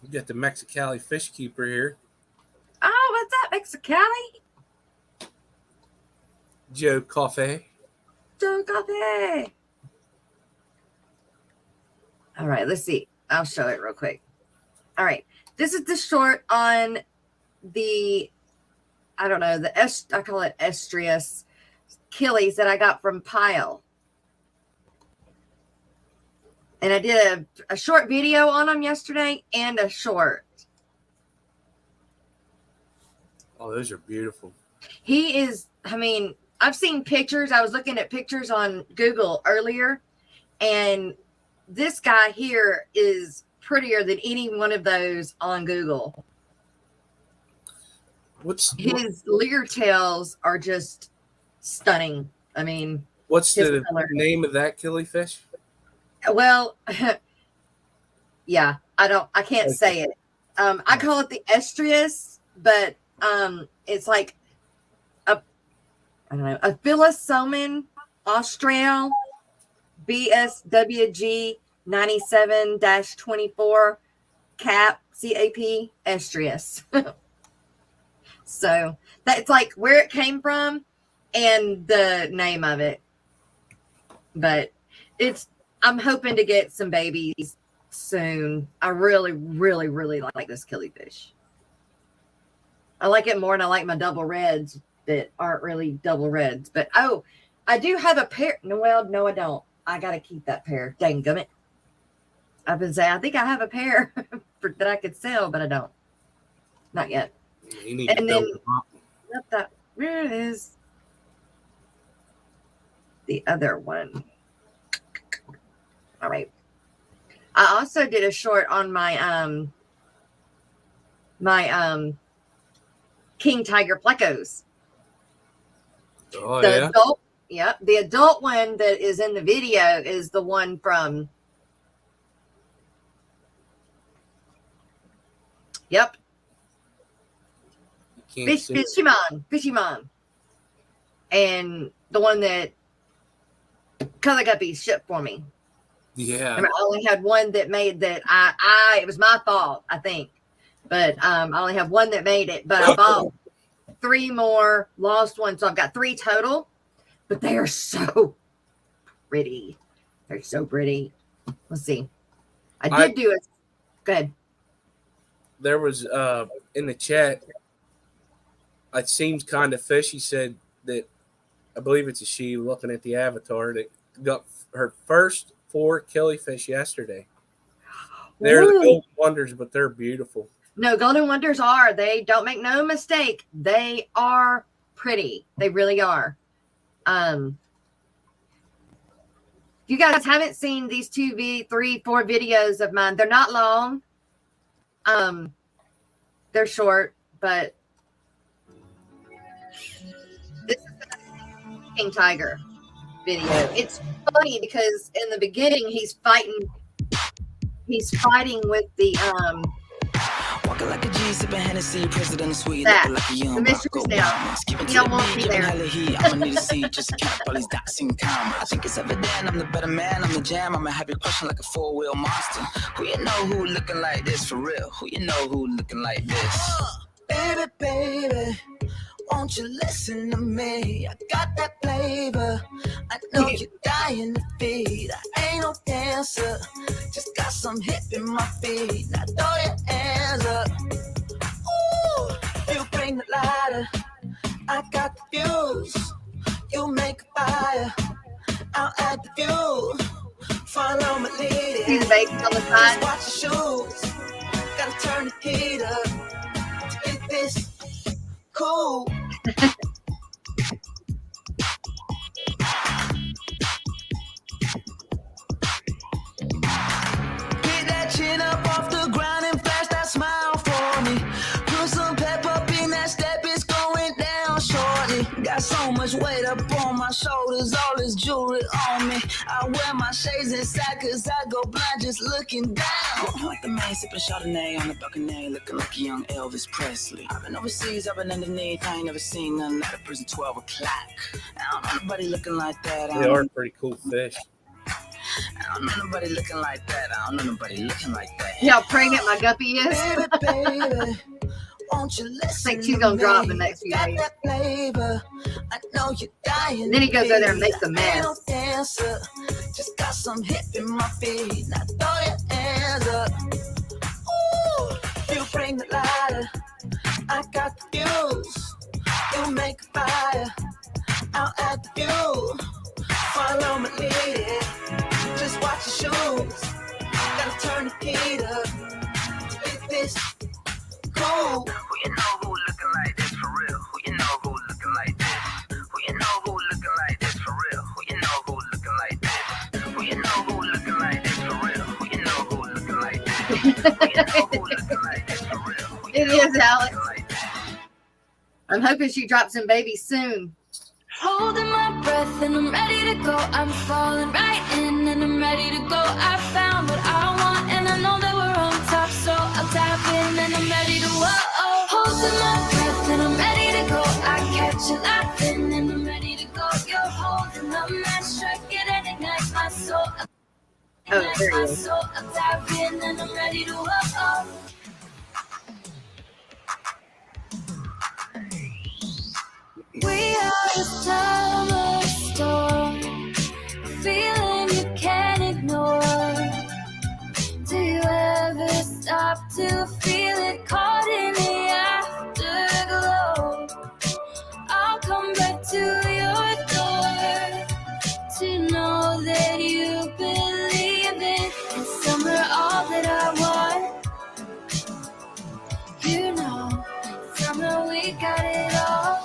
You got the Mexicali fish keeper here. Oh, what's up, Mexicali? Joe Coffee. All right, let's see. I'll show it real quick. All right. This is the short on the, I don't know, I call it estrius killies that I got from Pile. And I did a short video on them yesterday and a short. Oh, those are beautiful. He is, I've seen pictures. I was looking at pictures on Google earlier, and this guy here is prettier than any one of those on Google. His leer tails are just stunning. What's the name of that killifish? Well, yeah, I can't say it. I call it the estrius, but it's like a Phyllosomen Austral BSWG 97-24 CAP estrus. So that's like where it came from and the name of it. But I'm hoping to get some babies soon. I really, really, really like this killifish. I like it more than I like my double reds that aren't really double reds. But oh, I do have a pair. No, well, no, I don't. I gotta keep that pair. Dang gummit. I've been saying I think I have a pair that I could sell, but I don't. Not yet. You need And to then build where is the other one? All right. I also did a short on my king tiger plecos. Oh, The yeah. adult, yeah, the adult one that is in the video is the one from. Yep. Fishy Mom. And the one that Color Guppies shipped for me. Yeah. I only had one that made that. It was my fault, I think. But I only have one that made it. But I bought 3 more, lost one. So I've got 3 total. But they are so pretty. They're so pretty. Let's see. I did do it. Go ahead. There was in the chat, it seems kind of fishy said that I believe it's a she looking at the avatar that got her first 4 killifish yesterday. They're the golden wonders, but they're beautiful. No, golden wonders they don't make no mistake. They are pretty. They really are. If you guys haven't seen these 2, 3, 4 videos of mine, they're not long. They're short, but this is the king tiger video. It's funny because in the beginning he's fighting with the Walking like a G, sipping Hennessy, president of Sweden, that like a young the mystery's down. You don't want me there. I'ma need to see just count all these dots in comma. I think it's evident I'm the better man, I'm the jam. I'ma have you question like a 4-wheel monster. Who you know who looking like this for real? Who you know who looking like this? Baby, baby, won't you listen to me? I got that flavor. I know you're dying to feed. I ain't no dancer, just got some hip in my feet. Now throw your hands up. Ooh, you bring the lighter. I got the fuse. You make a fire. I'll add the fuel. Follow my lead. See the baby on the side. Just watch your shoes. Gotta turn the heat up to get this cool. Get that chin up off the ground and flash that smile for me. Put some pep up in that step, it's going down shortly. Got so much weight up on my shoulders, all this jewelry on me. I wear my shades inside cause I go blind just looking down. I'm like the man sipping Chardonnay on the balcony, looking like a young Elvis Presley. I've been overseas, I've been underneath, I ain't never seen nothing like a prison 12 o'clock. I don't know nobody looking like that. They are pretty cool fish. I don't know nobody looking like that. I don't know nobody looking like that. You know how pregnant my guppy is? Baby, baby, won't you listen? I think she's gonna drop the next few days. Flavor. I know you're dying. And then he goes over there and makes a mess. Dancer. Just got some hip in my feet. Now throw your hands up. Ooh, you bring the lighter. I got the fuse. You make a fire. I'll add the fuel. Follow my lead. Just watch your shoes. Gotta turn the heat up to get this cool. Who you know who looking like this for real? Who you know who looking like this? Who you know who looking like this for real? Who you know who looking like this? Who you know who looking like this for real? Who you know who looking like this? Who you know who looking like this for real? It is, Alex. I'm hoping she drops some babies soon. Holding my breath and I'm ready to go. I'm falling right in and I'm ready to go. I found what I want and I know that we're on top, so I'll tap in and I'm ready to whoa. Holding my breath and I'm ready to go. I catch you laughing and I'm ready to go. You're holding the match, strike it and ignite my soul. Oh, there he is. So I'm dive in and I'm ready to We are the time of storm, feeling you can't ignore. Do you ever stop to feel it caught in the afterglow? I'll come back to your door to know that you believe it. And summer, all that I want. You know, summer, we got it all.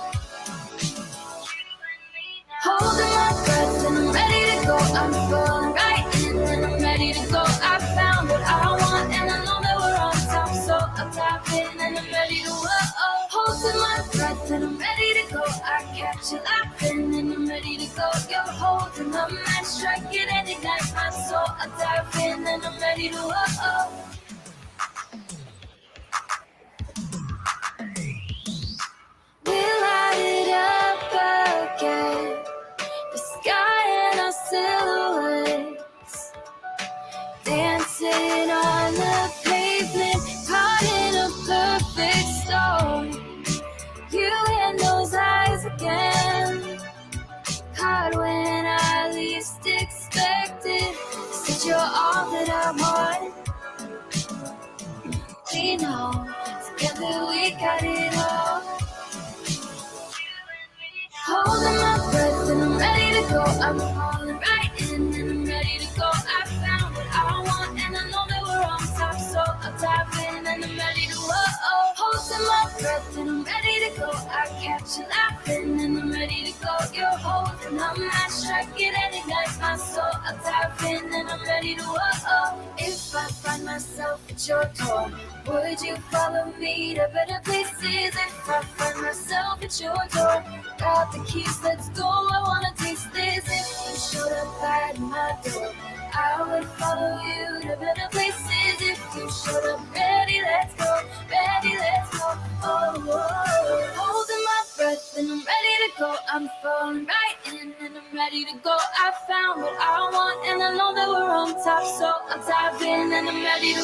Holding my breath and I'm ready to go. I'm falling right in and I'm ready to go. I found what I want and I know that we're on top. So I'll dive in and I'm ready to Holding my breath and I'm ready to go. I catch you laughing and I'm ready to go. You're holding the match, strike it and ignite my soul. I'll dive in and I'm ready to We'll light it up again. The sky and our silhouettes dancing on the pavement, caught in a perfect storm. You and those eyes again, caught when I least expected. Said you're all that I want. We know together we got it all. Holding my breath and I'm ready to go. I'm falling right in and I'm ready to go. I found what I want and I know that we're on top. So I'll dive in and I'm ready to Holding my breath and I'm ready to go. I catch you laughing and I'm ready to go. You're holding on my strike it and ignite my soul. I'll dive in and I'm ready to If I find myself at your door, would you follow me to better places? If I find myself at your door, got the keys, let's go, I wanna taste this. If you showed up at my door, I would follow you to better places. If you showed up ready, let's go, Holding my breath and I'm ready to go. I'm falling right in and I'm ready to go. I found what I want and I know that we're on top. So I'll dive in and I'm ready to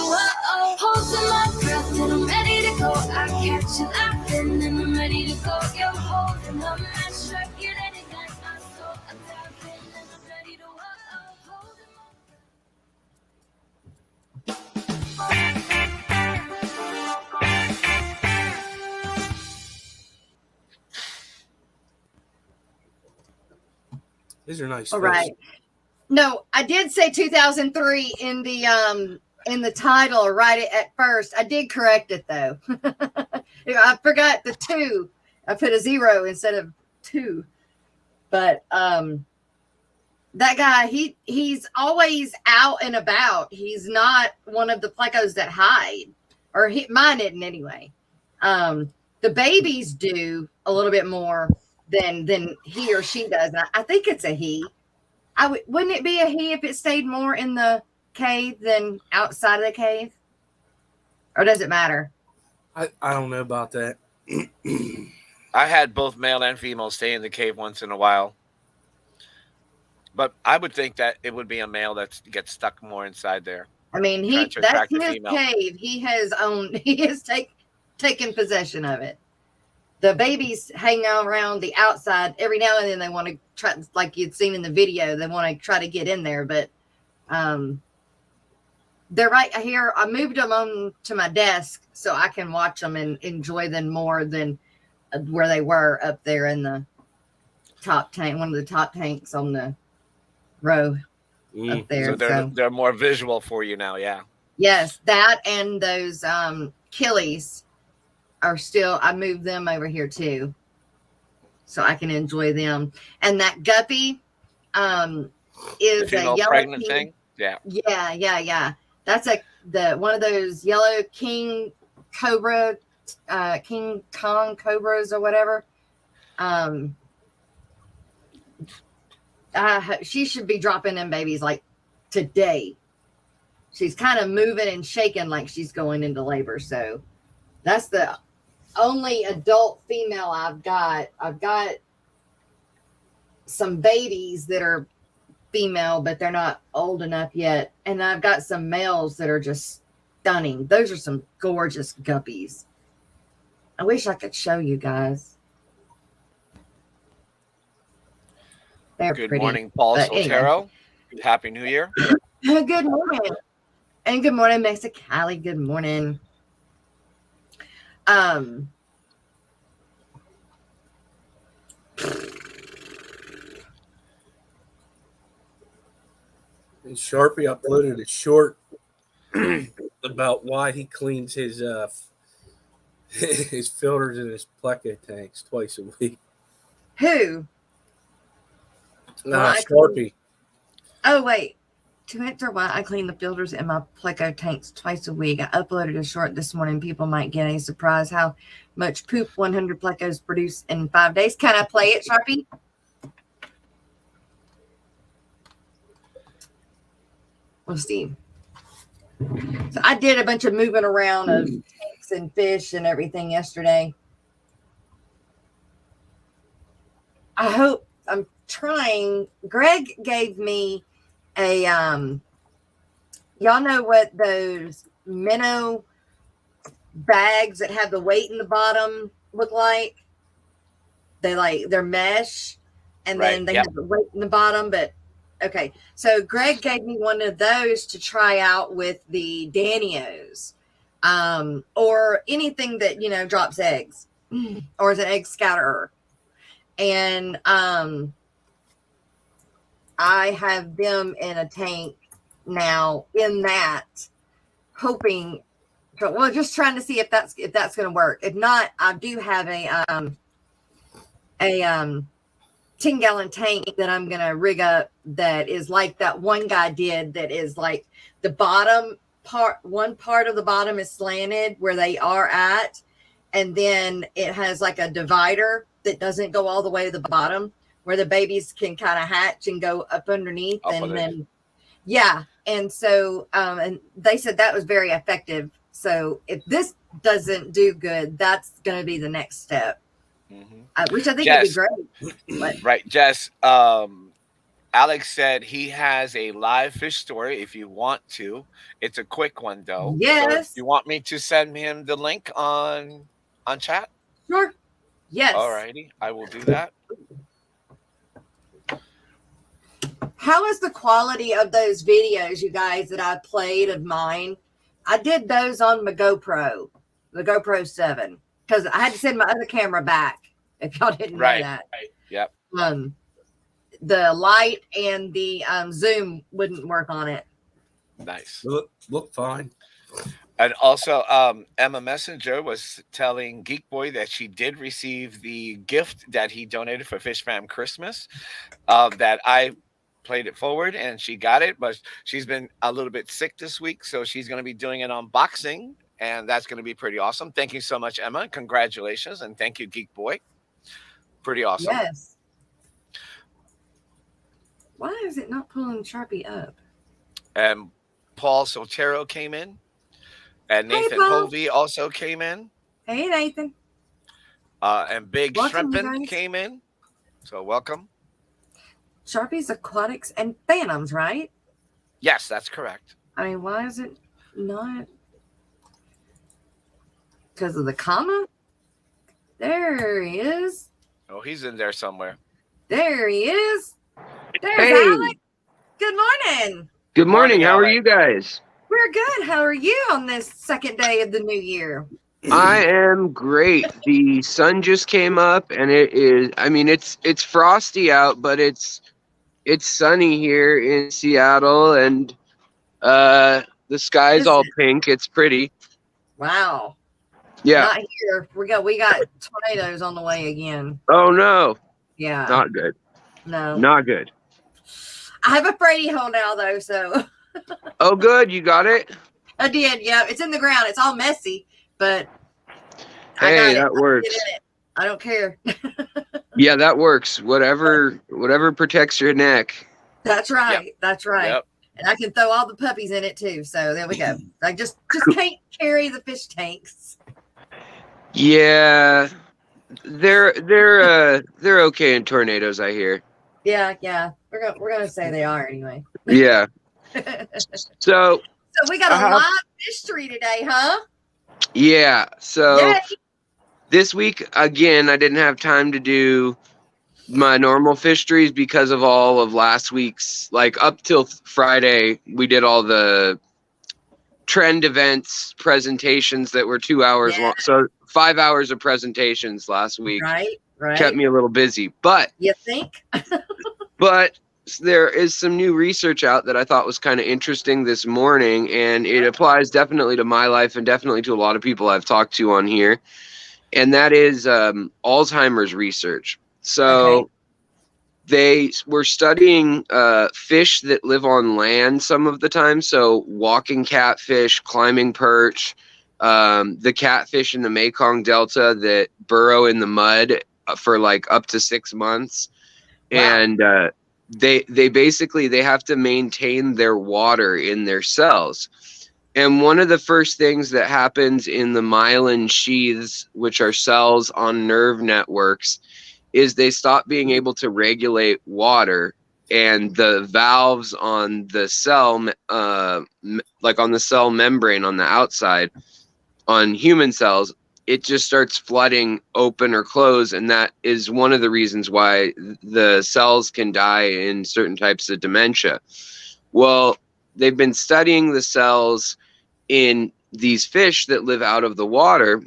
Holding my breath and I'm ready to go. I catch you laughing and I'm ready to go. You're holding on my strike it and ignite my soul. I'll dive in and I'm ready to Holding my These are nice. All right. No, I did say 2003 in the title right at first. I did correct it though. I forgot the 2. I put a 0 instead of 2. But that guy, he's always out and about. He's not one of the plecos that hide, or mine isn't anyway. The babies do a little bit more than he or she does. And I think it's a he. Wouldn't it be a he if it stayed more in the cave than outside of the cave? Or does it matter? I don't know about that. I had both male and female stay in the cave once in a while. But I would think that it would be a male that gets stuck more inside there. I mean, that's his cave. He has taken possession of it. The babies hang around the outside. Every now and then they want to try, like you'd seen in the video, they want to try to get in there, but they're right here. I moved them on to my desk so I can watch them and enjoy them more than where they were up there in the top tank, one of the top tanks on the row up there. So they're more visual for you now, yeah. Yes, that and those killies are still, I moved them over here too, so I can enjoy them. And that guppy is a yellow pregnant king thing. Yeah. Yeah. That's one of those yellow king cobra, King Kong cobras or whatever. She should be dropping them babies like today. She's kind of moving and shaking like she's going into labor. So that's the only adult female I've got. I've got some babies that are female, but they're not old enough yet. And I've got some males that are just stunning. Those are some gorgeous guppies. I wish I could show you guys. They're Good pretty. morning, Paul But anyway. Sotero. Happy New Year. Good morning. And good morning, Mexicali. Good morning. And Sharpie uploaded a short about why he cleans his filters and his pleco tanks twice a week. Who? Sharpie. Oh, wait. To answer why I clean the filters in my pleco tanks twice a week, I uploaded a short this morning. People might get a surprise how much poop 100 plecos produce in 5 days. Can I play it, Sharpie? We'll see. So I did a bunch of moving around of tanks and fish and everything yesterday. I hope I'm trying. Greg gave me a y'all know what those minnow bags that have the weight in the bottom look like? They're mesh, and then they have the weight in the bottom. But okay, so Greg gave me one of those to try out with the Danios, or anything that drops eggs, or is an egg scatterer. And I have them in a tank now in that, hoping, just trying to see if that's going to work. If not, I do have a 10-gallon tank that I'm going to rig up that is like that one guy did, that is like the bottom part, one part of the bottom is slanted where they are at, and then it has like a divider that doesn't go all the way to the bottom where the babies can kind of hatch and go up underneath. And so and they said that was very effective. So if this doesn't do good, that's going to be the next step, which I think would be great. Right, Jess. Alex said he has a live fish story if you want to. It's a quick one though. Yes. So you want me to send him the link on chat? Sure. Yes. All righty. I will do that. How is the quality of those videos, you guys, that I played of mine? I did those on my GoPro, the GoPro 7, because I had to send my other camera back, if y'all didn't know that. Right. Yep. The light and the zoom wouldn't work on it. Nice. Look fine. And also, Emma Messenger was telling Geek Boy that she did receive the gift that he donated for Fish Fam Christmas, that I played it forward and she got it, but she's been a little bit sick this week, so she's going to be doing an unboxing, and that's going to be pretty awesome. Thank you so much, Emma. Congratulations, and thank you, Geek Boy. Pretty awesome. Yes. Why is it not pulling Sharpie up? And Paul Sotero came in, and Nathan Hovey also came in. Hey, Nathan. And Big Welcome, Shrimpin came in. So welcome. Sharpies, Aquatics, and Phantoms, right? Yes, that's correct. I mean, why is it not? Because of the comma? There he is. Oh, he's in there somewhere. There he is. There's Hey. Alex. Good morning. Good morning. How are Alex. you guys? We're good. How are you on this second day of the new year? I am great. The sun just came up, and it's frosty out, but it's sunny here in Seattle, and the sky's all pink. It's pretty. Wow. Yeah. Not here. We got tornadoes on the way again. Oh no. Yeah. Not good. No. Not good. I have a Brady hole now though, so Oh, good. You got it. I did. Yeah, it's in the ground. It's all messy, but I Hey, got that it. works. I don't care. Yeah, that works. Whatever protects your neck. That's right. Yep. That's right. Yep. And I can throw all the puppies in it too. So there we go. I just can't carry the fish tanks. Yeah, they're okay in tornadoes, I hear. Yeah. We're gonna say they are anyway. Yeah. So So we got a live history today, huh? Yeah. So Yay. this week, again, I didn't have time to do my normal fish trees because of all of last week's, like up till Friday, we did all the trend events presentations that were 2 hours long. So 5 hours of presentations last week. Right. Kept me a little busy. But you think? But there is some new research out that I thought was kind of interesting this morning, and it applies definitely to my life and definitely to a lot of people I've talked to on here. And that is Alzheimer's research. So they were studying fish that live on land some of the time. So walking catfish, climbing perch, the catfish in the Mekong Delta that burrow in the mud for like up to 6 months. Wow. And they basically, they have to maintain their water in their cells. And one of the first things that happens in the myelin sheaths, which are cells on nerve networks, is they stop being able to regulate water, and the valves on the cell, like on the cell membrane on the outside, on human cells, it just starts flooding open or close, and that is one of the reasons why the cells can die in certain types of dementia. Well, they've been studying the cells in these fish that live out of the water,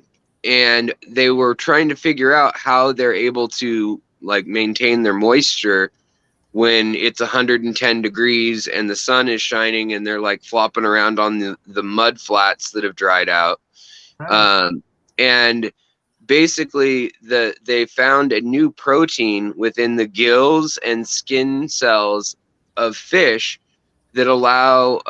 and they were trying to figure out how they're able to like maintain their moisture when it's 110 degrees and the sun is shining and they're like flopping around on the mud flats that have dried out. Wow. And basically they found a new protein within the gills and skin cells of fish that allow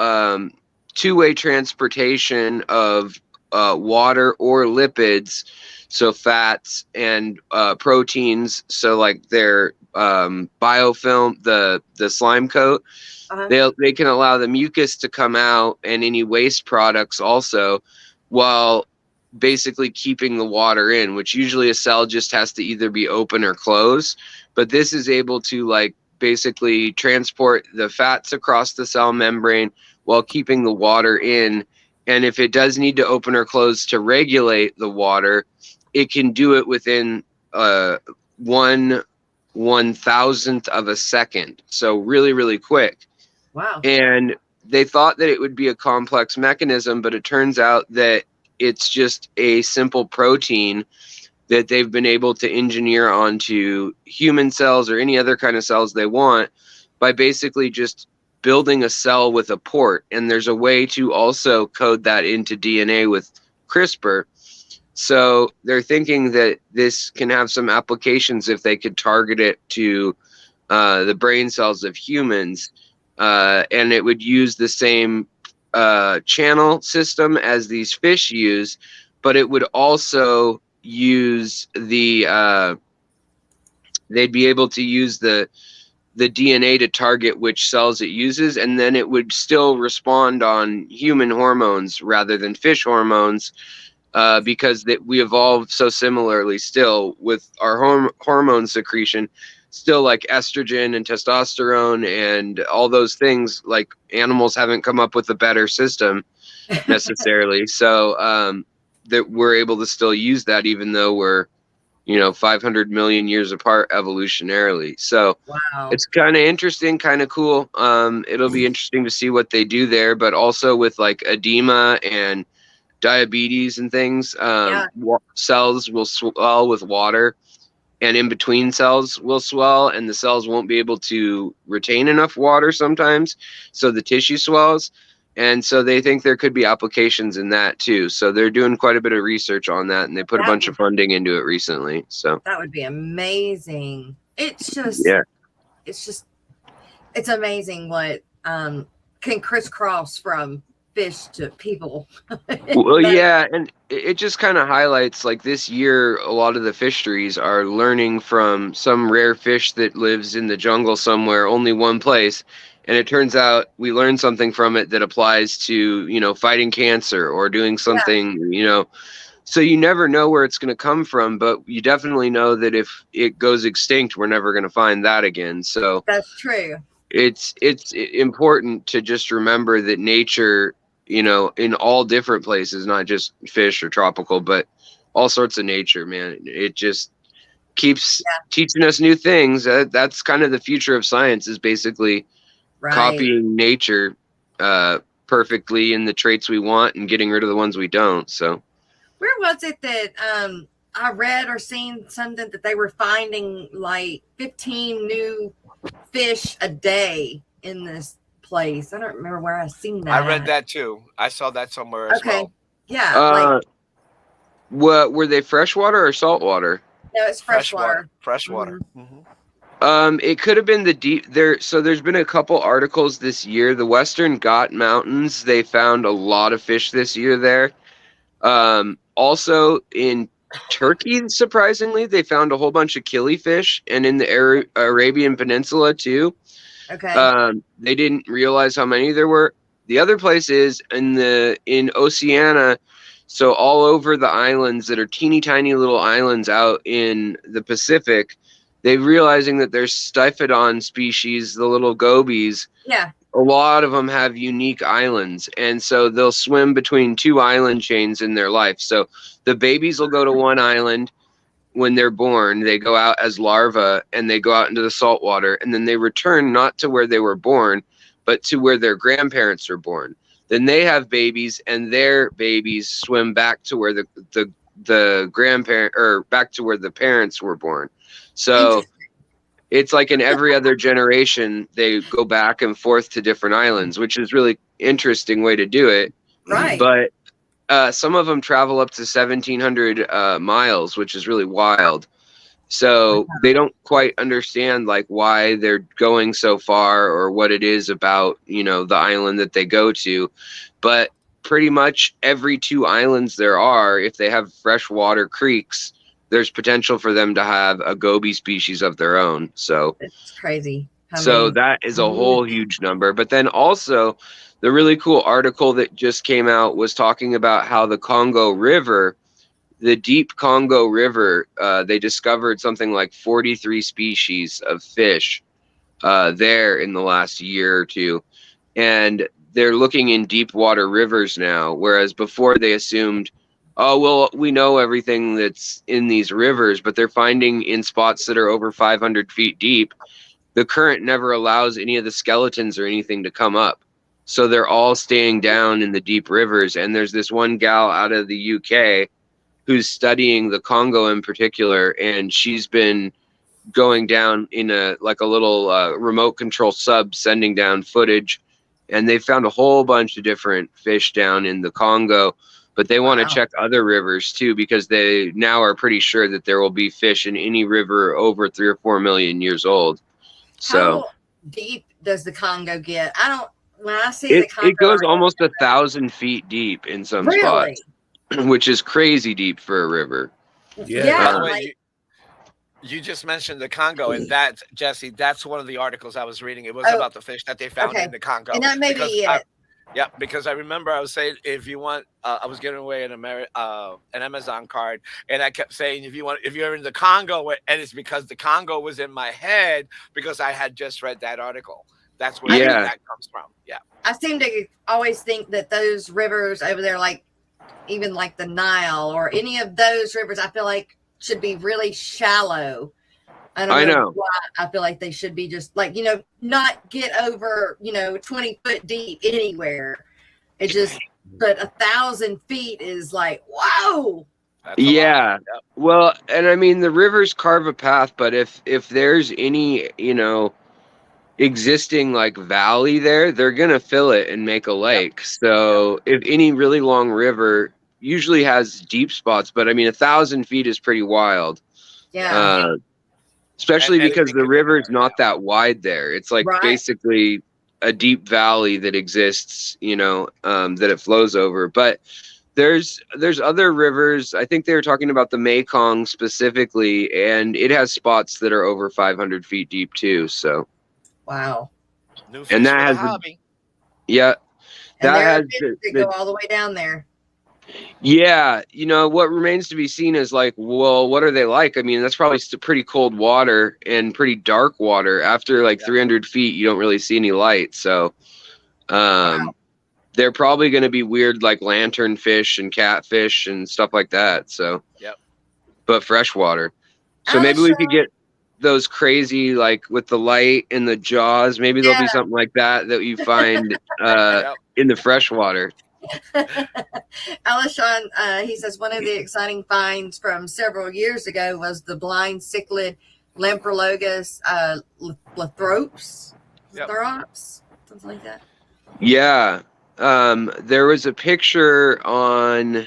two-way transportation of water or lipids, so fats and proteins, so like their biofilm, the slime coat. They can allow the mucus to come out and any waste products also, while basically keeping the water in, which usually a cell just has to either be open or closed. But this is able to like basically transport the fats across the cell membrane while keeping the water in. And if it does need to open or close to regulate the water, it can do it within 1/1000th of a second. So really, really quick. Wow. And they thought that it would be a complex mechanism, but it turns out that it's just a simple protein that they've been able to engineer onto human cells or any other kind of cells they want by basically just building a cell with a port. And there's a way to also code that into DNA with CRISPR. So they're thinking that this can have some applications if they could target it to the brain cells of humans, and it would use the same channel system as these fish use, but it would also use the they'd be able to use the DNA to target which cells it uses, and then it would still respond on human hormones rather than fish hormones, because we evolved so similarly still with our hormone secretion, still like estrogen and testosterone and all those things. Like animals haven't come up with a better system necessarily. So that we're able to still use that even though we're 500 million years apart evolutionarily. So wow. It's kind of interesting, kind of cool. It'll be interesting to see what they do there, but also with like edema and diabetes and things, cells will swell with water, and in between cells will swell, and the cells won't be able to retain enough water sometimes, so the tissue swells. And so they think there could be applications in that too. So they're doing quite a bit of research on that, and they put a bunch of funding into it recently. So that would be amazing. It's just, it's amazing what can crisscross from fish to people. Well, yeah, and it just kind of highlights like this year a lot of the fisheries are learning from some rare fish that lives in the jungle somewhere, only one place, and it turns out we learned something from it that applies to fighting cancer or doing something So you never know where it's going to come from, but you definitely know that if it goes extinct, we're never going to find that again. So That's true. it's important to just remember that nature, you know, in all different places, not just fish or tropical, but all sorts of nature, man. It just keeps teaching us new things. That's kind of the future of science, is basically copying nature perfectly in the traits we want and getting rid of the ones we don't. So where was it that I read or seen something that they were finding like 15 new fish a day in this place? I don't remember where I seen that. I read that too. I saw that somewhere as well. Yeah. What were they, freshwater or saltwater? No, it's freshwater. Freshwater. It could have been the deep there. So there's been a couple articles this year. The Western Ghat Mountains, they found a lot of fish this year there. Also in Turkey, surprisingly, they found a whole bunch of killifish, and in the Arabian Peninsula too. Okay. They didn't realize how many there were. The other place is in Oceania. So all over the islands that are teeny tiny little islands out in the Pacific, they're realizing that there's Stiphodon species, the little gobies. Yeah. A lot of them have unique islands, and so they'll swim between two island chains in their life. So the babies will go to one island when they're born. They go out as larvae, and they go out into the salt water, and then they return not to where they were born, but to where their grandparents were born. Then they have babies, and their babies swim back to where the grandparent, or back to where the parents were born. So it's like in every other generation, they go back and forth to different islands, which is really interesting way to do it. Right. But some of them travel up to 1,700 miles, which is really wild. So they don't quite understand like why they're going so far or what it is about, you know, the island that they go to. But pretty much every two islands there are, if they have freshwater creeks, there's potential for them to have a goby species of their own. So it's crazy. That is a whole huge number. But then also the really cool article that just came out was talking about how the Congo River, the deep Congo River, they discovered something like 43 species of fish there in the last year or two. And they're looking in deep water rivers now, whereas before they assumed, oh, well, we know everything that's in these rivers, but they're finding in spots that are over 500 feet deep, the current never allows any of the skeletons or anything to come up. So they're all staying down in the deep rivers. And there's this one gal out of the UK who's studying the Congo in particular, and she's been going down in a little remote control sub, sending down footage, and they found a whole bunch of different fish down in the Congo. But they want to check other rivers too, because they now are pretty sure that there will be fish in any river over 3 or 4 million years old. So how deep does the Congo get? When I see the Congo, it goes almost 1,000 feet deep in some spots, which is crazy deep for a river. Yeah. You just mentioned the Congo, and that's, Jesse, that's one of the articles I was reading. It was about the fish that they found in the Congo. And that may be it. Yeah, because I remember I was saying, if you want, I was giving away an Amazon card, and I kept saying, if you're in the Congo, and it's because the Congo was in my head because I had just read that article. That's where that comes from. Yeah. I seem to always think that those rivers over there, like even like the Nile or any of those rivers, I feel like should be really shallow. I know why. I feel like they should be just like, not get over, 20 foot deep anywhere. It just, but 1,000 feet is like, whoa. Yeah. Well, and I mean, the rivers carve a path, but if there's any, existing like valley there, they're going to fill it and make a lake. So if any really long river usually has deep spots, but I mean, 1,000 feet is pretty wild. Yeah. Especially because the river is not that wide there. It's like basically a deep valley that exists, that it flows over. But there's other rivers. I think they were talking about the Mekong specifically, and it has spots that are over 500 feet deep too. So, wow. And that has hobby. Yeah. And that has to go all the way down there. Yeah, what remains to be seen is like, well, what are they like? I mean, that's probably pretty cold water and pretty dark water. After like 300 feet, you don't really see any light. So, they're probably going to be weird, like lanternfish and catfish and stuff like that. So, Yep. but freshwater. So maybe we could get those crazy, like with the light and the jaws. Maybe there'll be something like that you find in the freshwater. Alishon, he says one of the exciting finds from several years ago was the blind cichlid Lamprologus lathropes, something like that. Yeah, there was a picture on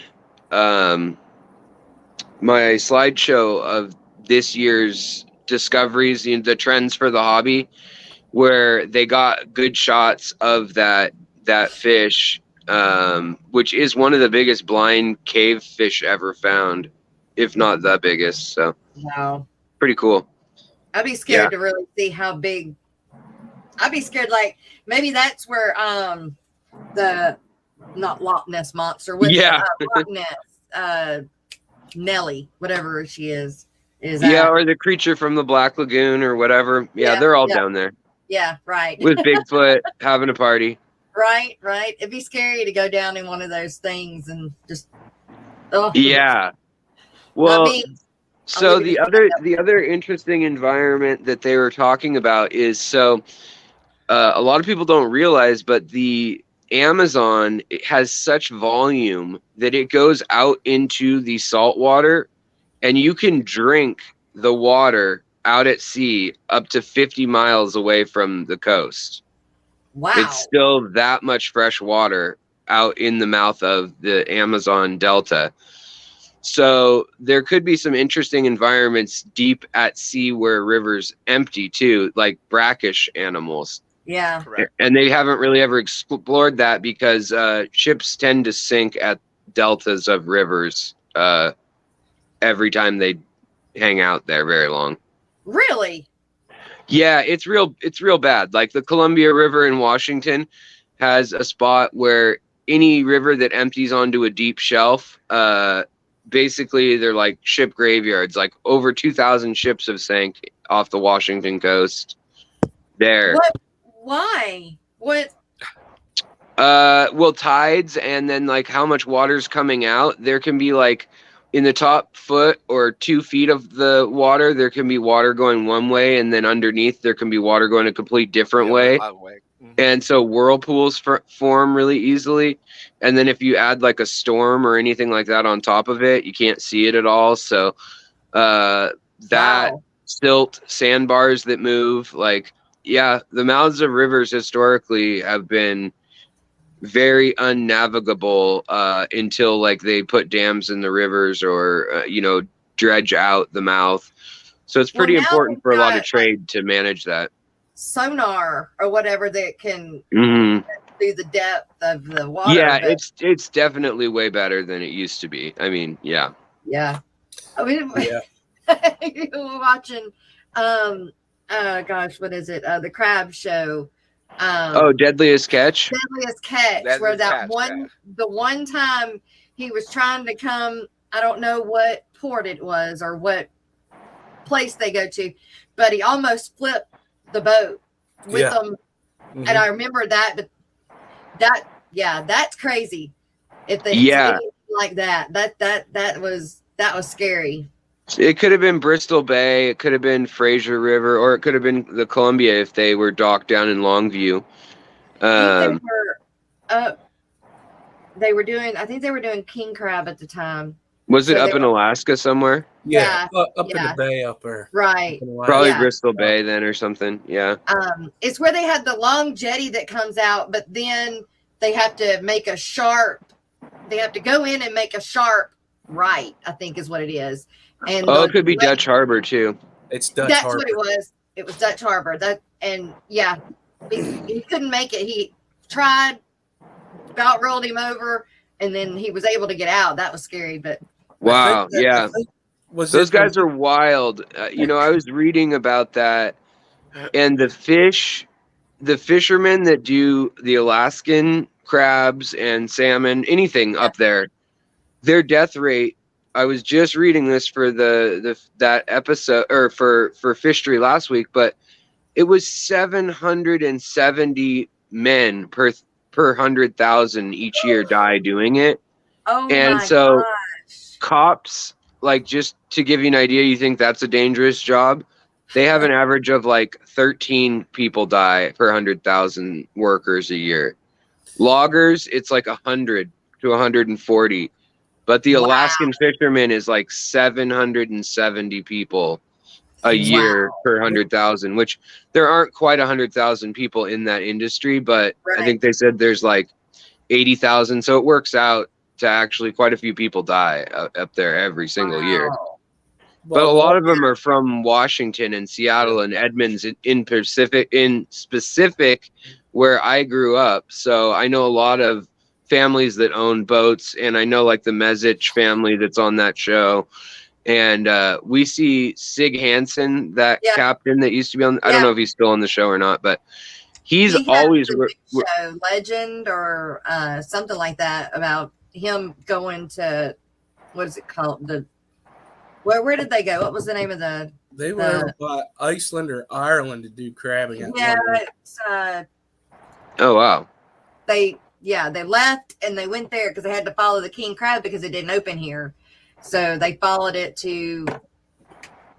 my slideshow of this year's discoveries, the trends for the hobby, where they got good shots of that fish. Which is one of the biggest blind cave fish ever found, if not the biggest. So, wow, pretty cool. I'd be scared to really see how big. I'd be scared, like maybe that's where the not Loch Ness monster, with Loch Ness Nelly, whatever she is or the creature from the Black Lagoon or whatever. Yeah, they're all down there. Yeah, right. With Bigfoot having a party. Right. It'd be scary to go down in one of those things and just. Oh. Yeah. Well, so the other interesting environment that they were talking about is a lot of people don't realize, but the Amazon has such volume that it goes out into the salt water, and you can drink the water out at sea up to 50 miles away from the coast. Wow. It's still that much fresh water out in the mouth of the Amazon Delta. So there could be some interesting environments deep at sea where rivers empty too, like brackish animals. Yeah. Correct. And they haven't really ever explored that because ships tend to sink at deltas of rivers every time they hang out there very long. Really? Yeah, it's real bad. Like the Columbia River in Washington has a spot where any river that empties onto a deep shelf, basically they're like ship graveyards. Like over 2,000 ships have sank off the Washington coast there. What? Why? What? Well, tides and then like how much water's coming out. There can be like in the top foot or 2 feet of the water, there can be water going one way, and then underneath there can be water going a complete different way. Mm-hmm. And so whirlpools form really easily. And then if you add like a storm or anything like that on top of it, you can't see it at all. So silt, sandbars that move, like, yeah, the mouths of rivers historically have been very unnavigable until like they put dams in the rivers or dredge out the mouth. So it's pretty important for a lot of trade to manage that. Sonar or whatever that can Mm-hmm. do the depth of the water. Yeah, it's definitely way better than it used to be. I mean, yeah. I mean, you were watching what is it? The crab show. Deadliest Catch. Where the one time he was trying to come, I don't know what port it was or what place they go to, but he almost flipped the boat with them. Mm-hmm. And I remember that, but that's crazy. If they like that was scary. It could have been Bristol Bay, it could have been Fraser River, or it could have been the Columbia if they were docked down in Longview. I think they were doing king crab at the time. Was it up in Alaska somewhere? Yeah, up in the bay up there. Right. Probably Bristol Bay then or something. Yeah. It's where they had the long jetty that comes out, but then they have to make a sharp. They have to go in and make a sharp right, I think is what it is. And it could be Dutch Harbor too. It's Dutch That's Harbor. what it was. It was Dutch Harbor. He couldn't make it. He tried, about rolled him over, and then he was able to get out. That was scary, but wow, those guys are wild. I was reading about that, and the fishermen that do the Alaskan crabs and salmon, anything up there, their death rate. I was just reading this for that episode, or for Fishery last week, but it was 770 men per 100,000 each year die doing it. Oh And my so gosh. cops, like, just to give you an idea, you think that's a dangerous job? They have an average of like 13 people die per 100,000 workers a year. Loggers, it's like 100 to 140. But the Wow. Alaskan fishermen is like 770 people a year per 100,000, which there aren't quite 100,000 people in that industry, but I think they said there's like 80,000. So it works out to actually quite a few people die up there every single year. But a lot of them are from Washington and Seattle and Edmonds in specific where I grew up. So I know a lot of families that own boats, and I know like the Mezich family that's on that show. And we see Sig Hansen, that captain that used to be on. I don't know if he's still on the show or not, but he always show Legend or something like that about him going to, what is it called? Where did they go? What was the name of the? They were over by Iceland or Ireland to do crabbing. It's, oh wow. They left and they went there because they had to follow the king crab because it didn't open here. So they followed it to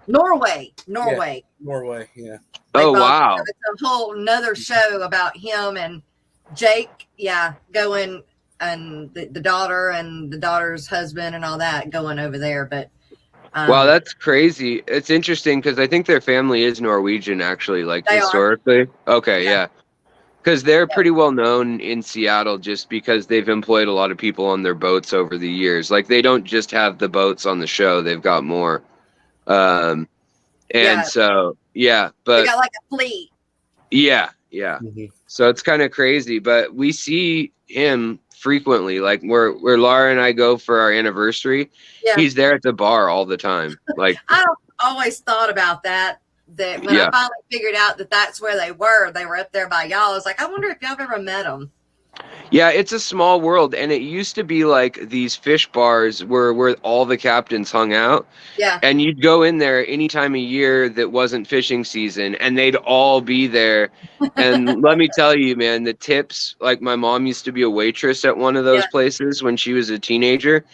Norway. Yeah. Oh wow. It's a whole nother show about him and Jake. Yeah, going and the daughter and the daughter's husband and all that going over there. But wow, that's crazy. It's interesting because I think their family is Norwegian, actually, like historically. Okay, yeah. Because they're pretty well known in Seattle just because they've employed a lot of people on their boats over the years. Like, they don't just have the boats on the show, they've got more. So, yeah. But they got like a fleet. Yeah. Mm-hmm. So it's kind of crazy, but we see him frequently, like where Laura and I go for our anniversary. He's there at the bar all the time. Like, I always thought about that when I finally figured out that that's where they were up there by y'all. I was like, I wonder if y'all have ever met them. Yeah, it's a small world, and it used to be like these fish bars where all the captains hung out. Yeah. And you'd go in there any time of year that wasn't fishing season, and they'd all be there. And let me tell you, man, the tips, like my mom used to be a waitress at one of those places when she was a teenager.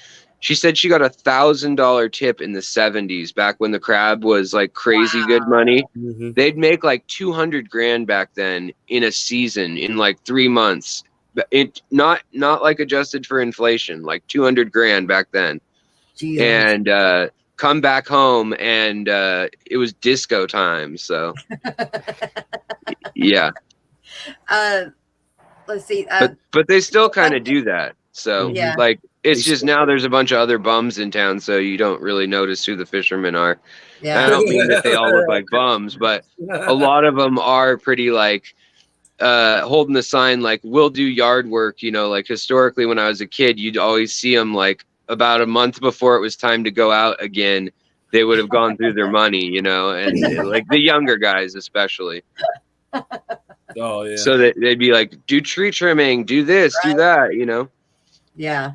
She said she got $1,000 tip in the 70s, back when the crab was like crazy good money. Mm-hmm. They'd make like 200 grand back then in a season in like 3 months. It not like adjusted for inflation, like 200 grand back then. Jeez. And come back home and it was disco time. So yeah. Let's see. But they still kind of do that. So like, it's just now there's a bunch of other bums in town, so you don't really notice who the fishermen are. Yeah. I don't mean that they all look like bums, but a lot of them are pretty like holding the sign like, we'll do yard work. You know, like historically when I was a kid, you'd always see them like about a month before it was time to go out again. They would have gone through their money, you know, and like the younger guys especially. Oh yeah. So they'd be like, do tree trimming, do this, do that, you know. Yeah.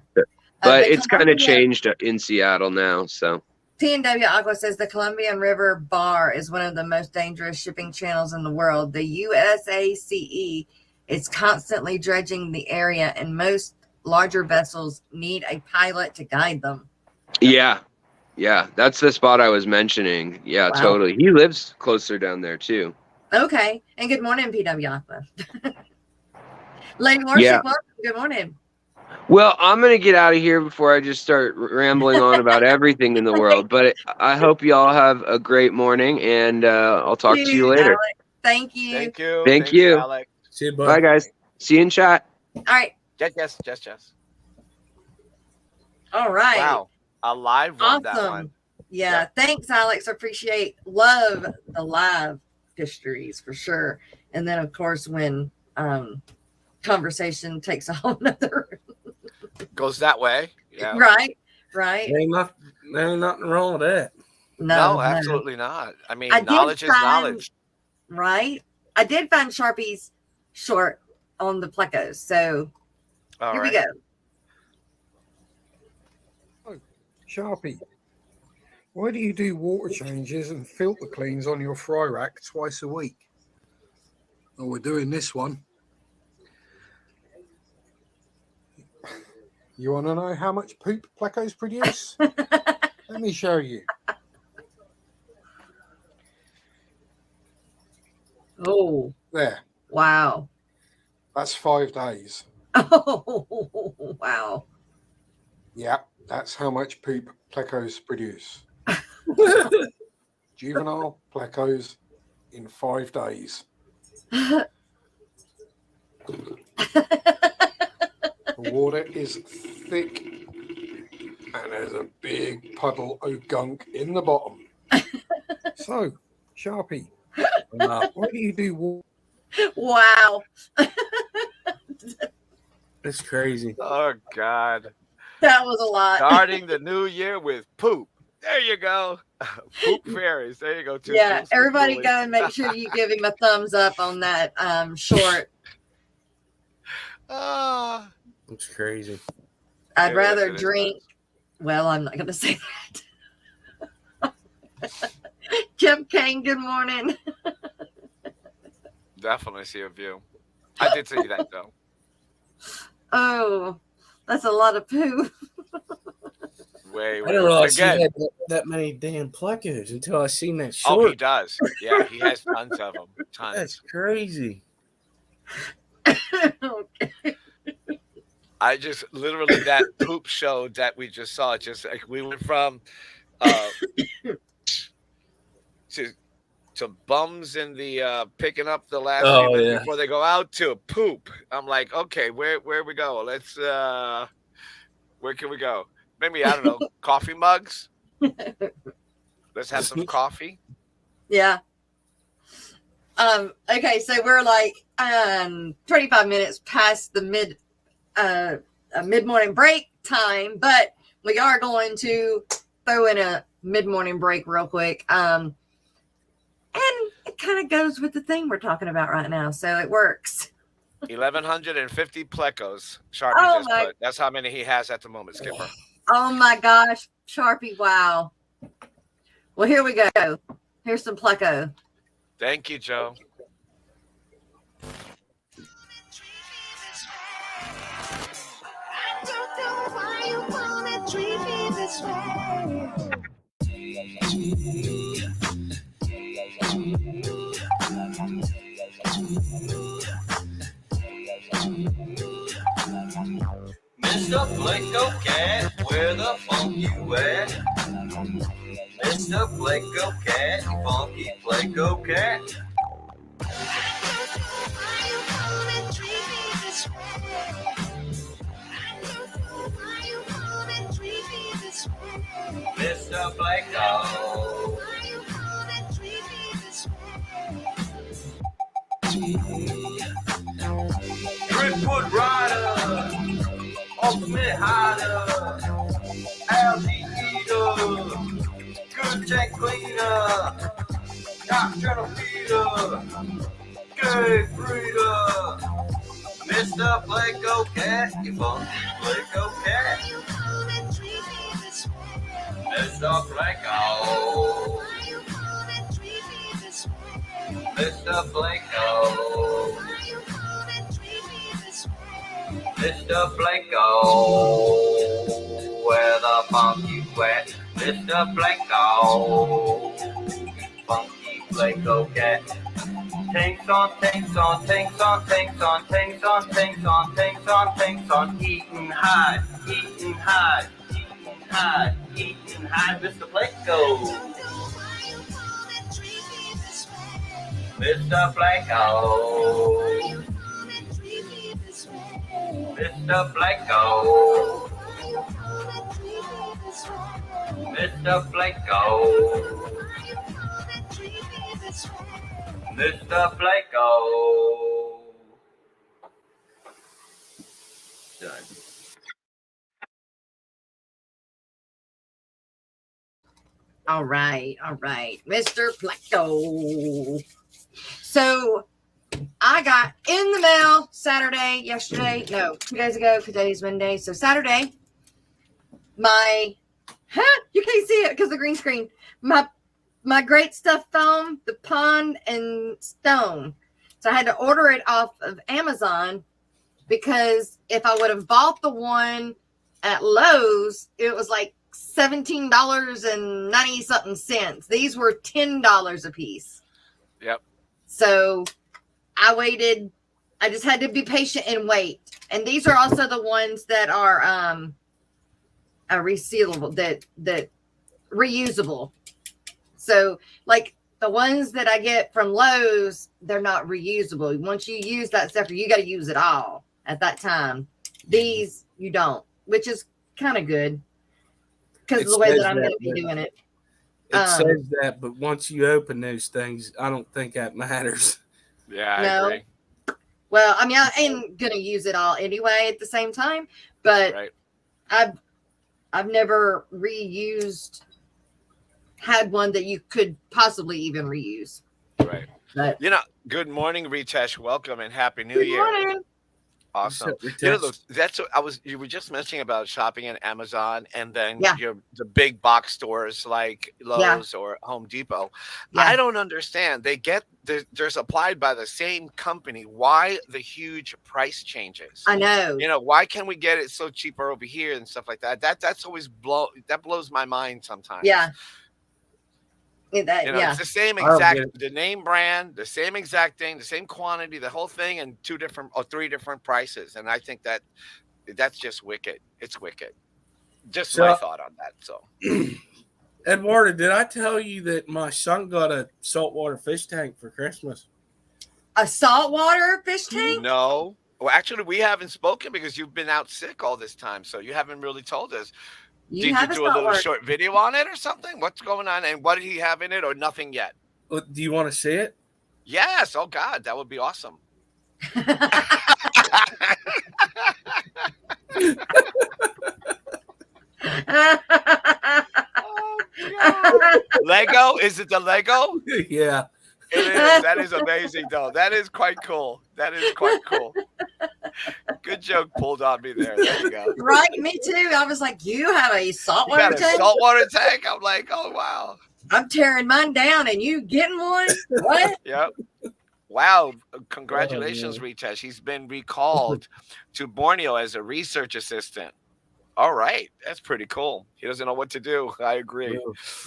But it's kind of changed in Seattle now. So T&W Aqua says the Columbian River Bar is one of the most dangerous shipping channels in the world. The USACE is constantly dredging the area, and most larger vessels need a pilot to guide them. Yeah. That's the spot I was mentioning. Yeah, wow. Totally. He lives closer down there too. Okay. And good morning, PW Aqua. Lady Worship, welcome. Good morning. Well, I'm going to get out of here before I just start rambling on about everything in the world. But I hope you all have a great morning, and I'll talk to you later. Alex. Thank you. Thank you. Alex. See you, bud. Bye, guys. See you in chat. All right. Yes. All right. Wow. A live one, awesome. That one. Yeah. Thanks, Alex. Love the live histories for sure. And then, of course, when conversation takes a whole nother goes that way. Yeah. Right. There ain't nothing wrong with that. No, absolutely not. I mean, knowledge is knowledge. Right. I did find Sharpie's short on the plecos. So here we go. Sharpie, why do you do water changes and filter cleans on your fry rack twice a week? Well, we're doing this one. You want to know how much poop plecos produce? Let me show you. Oh, There, wow. that's 5 days. Oh, wow. Yeah, that's how much poop plecos produce. Juvenile plecos in 5 days. The water is thick and there's a big puddle of gunk in the bottom. So, Sharpie, why do you do water? Wow. It's crazy. Oh God. That was a lot. Starting the new year with poop. There you go. Poop fairies. There you go. Yeah, everybody Julie. go and make sure you give him a thumbs up on that short. Ah, It's crazy. I'd It rather is drink. nuts. Well, I'm not going to say that. Kim Kane, good morning. Definitely see a view. I did see that though. Oh, that's a lot of poo. Way. I didn't realize he Again. had that many damn plecos until I seen that Oh, he short. does. Yeah, he has tons of them. Tons. That's crazy. Okay. I just literally that poop show that we just saw. Just like we went from to bums in the picking up the last few Oh, minutes yeah. before they go out to poop. I'm like, okay, where we go? Let's where can we go? Maybe I don't know, coffee mugs. Let's have some coffee. Yeah. Okay, so we're like 25 minutes past the mid-morning break time, but we are going to throw in a mid-morning break real quick. And it kind of goes with the thing we're talking about right now, so it works. 1,150 plecos. Sharpie Oh just my- put. That's how many he has at the moment, Skipper. Oh my gosh, Sharpie, wow. Well, here we go. Here's some pleco. Thank you, Joe. Mr. Blanco Cat, where the funk you at? Mr. Blanco Cat, funky Blanco Cat. Mr. Blanco. Driftwood Rider, Ultimate Hider, Algae Eater, Good Tank Cleaner, Nocturnal Feeder, Good Breeder, Mr. Blanco Cat, you funky Blanco Cat. Mr. Blanco. Mr. Blanco. Mr. Blanco, where the funk you at? Mr. Blanco, funky Blanco Cat. Tanks on, tanks on, tanks on, tanks on, tanks on, tanks on, tanks on, tanks on, eating high, eating high, eating high, eating high, Mr. Blanco. Mr. Blanco. Mr. Blanco. Mr. Blanco. Mr. Blanco. Done. All right. Mr. Pleco. So I got in the mail yesterday, 2 days ago, today's Monday. So Saturday, my You can't see it because the green screen. My great stuff foam, the pond and stone. So I had to order it off of Amazon because if I would have bought the one at Lowe's, it was like $17.90 something cents. These were $10 a piece. Yep. So I waited. I just had to be patient and wait. And these are also the ones that are resealable, that reusable. So like the ones that I get from Lowe's, they're not reusable. Once you use that stuff, you got to use it all at that time. These you don't, which is kind of good because of the way that I'm going to be doing it. It says that, but once you open those things, I don't think that matters. Yeah, I agree. Well, I mean, I ain't going to use it all anyway at the same time, but Right. I've never had one that you could possibly even reuse. Right. But, good morning, Ritesh. Welcome and Happy New Year. Good morning. Awesome. That's what you were just mentioning about shopping on Amazon and then the big box stores like Lowe's or Home Depot. Yeah. I don't understand. They're supplied by the same company. Why the huge price changes? I know. Why can't we get it so cheaper over here and stuff like that? That's always blows my mind sometimes. Yeah. It's the same exact, the name brand, the same exact thing, the same quantity, the whole thing, and 2 different or 3 different prices. And I think that's just wicked. It's wicked. Just my thought on that. So, Eduardo, did I tell you that my son got a saltwater fish tank for Christmas? A saltwater fish tank? No. Well, actually, we haven't spoken because you've been out sick all this time, so you haven't really told us. Did you do a little short video on it or something? What's going on? And what did he have in it or nothing yet? Do you want to see it? Yes. Oh, God. That would be awesome. Oh, Lego? Is it the Lego? Yeah. It is. That is amazing, though. That is quite cool. Good joke pulled on me there. There you go. Right, me too. I was like, you have a saltwater tank? Saltwater tank? I'm like, oh, wow. I'm tearing mine down and you getting one? What? Yep. Wow. Congratulations, Ritesh. He's been recalled to Borneo as a research assistant. All right. That's pretty cool. He doesn't know what to do. I agree.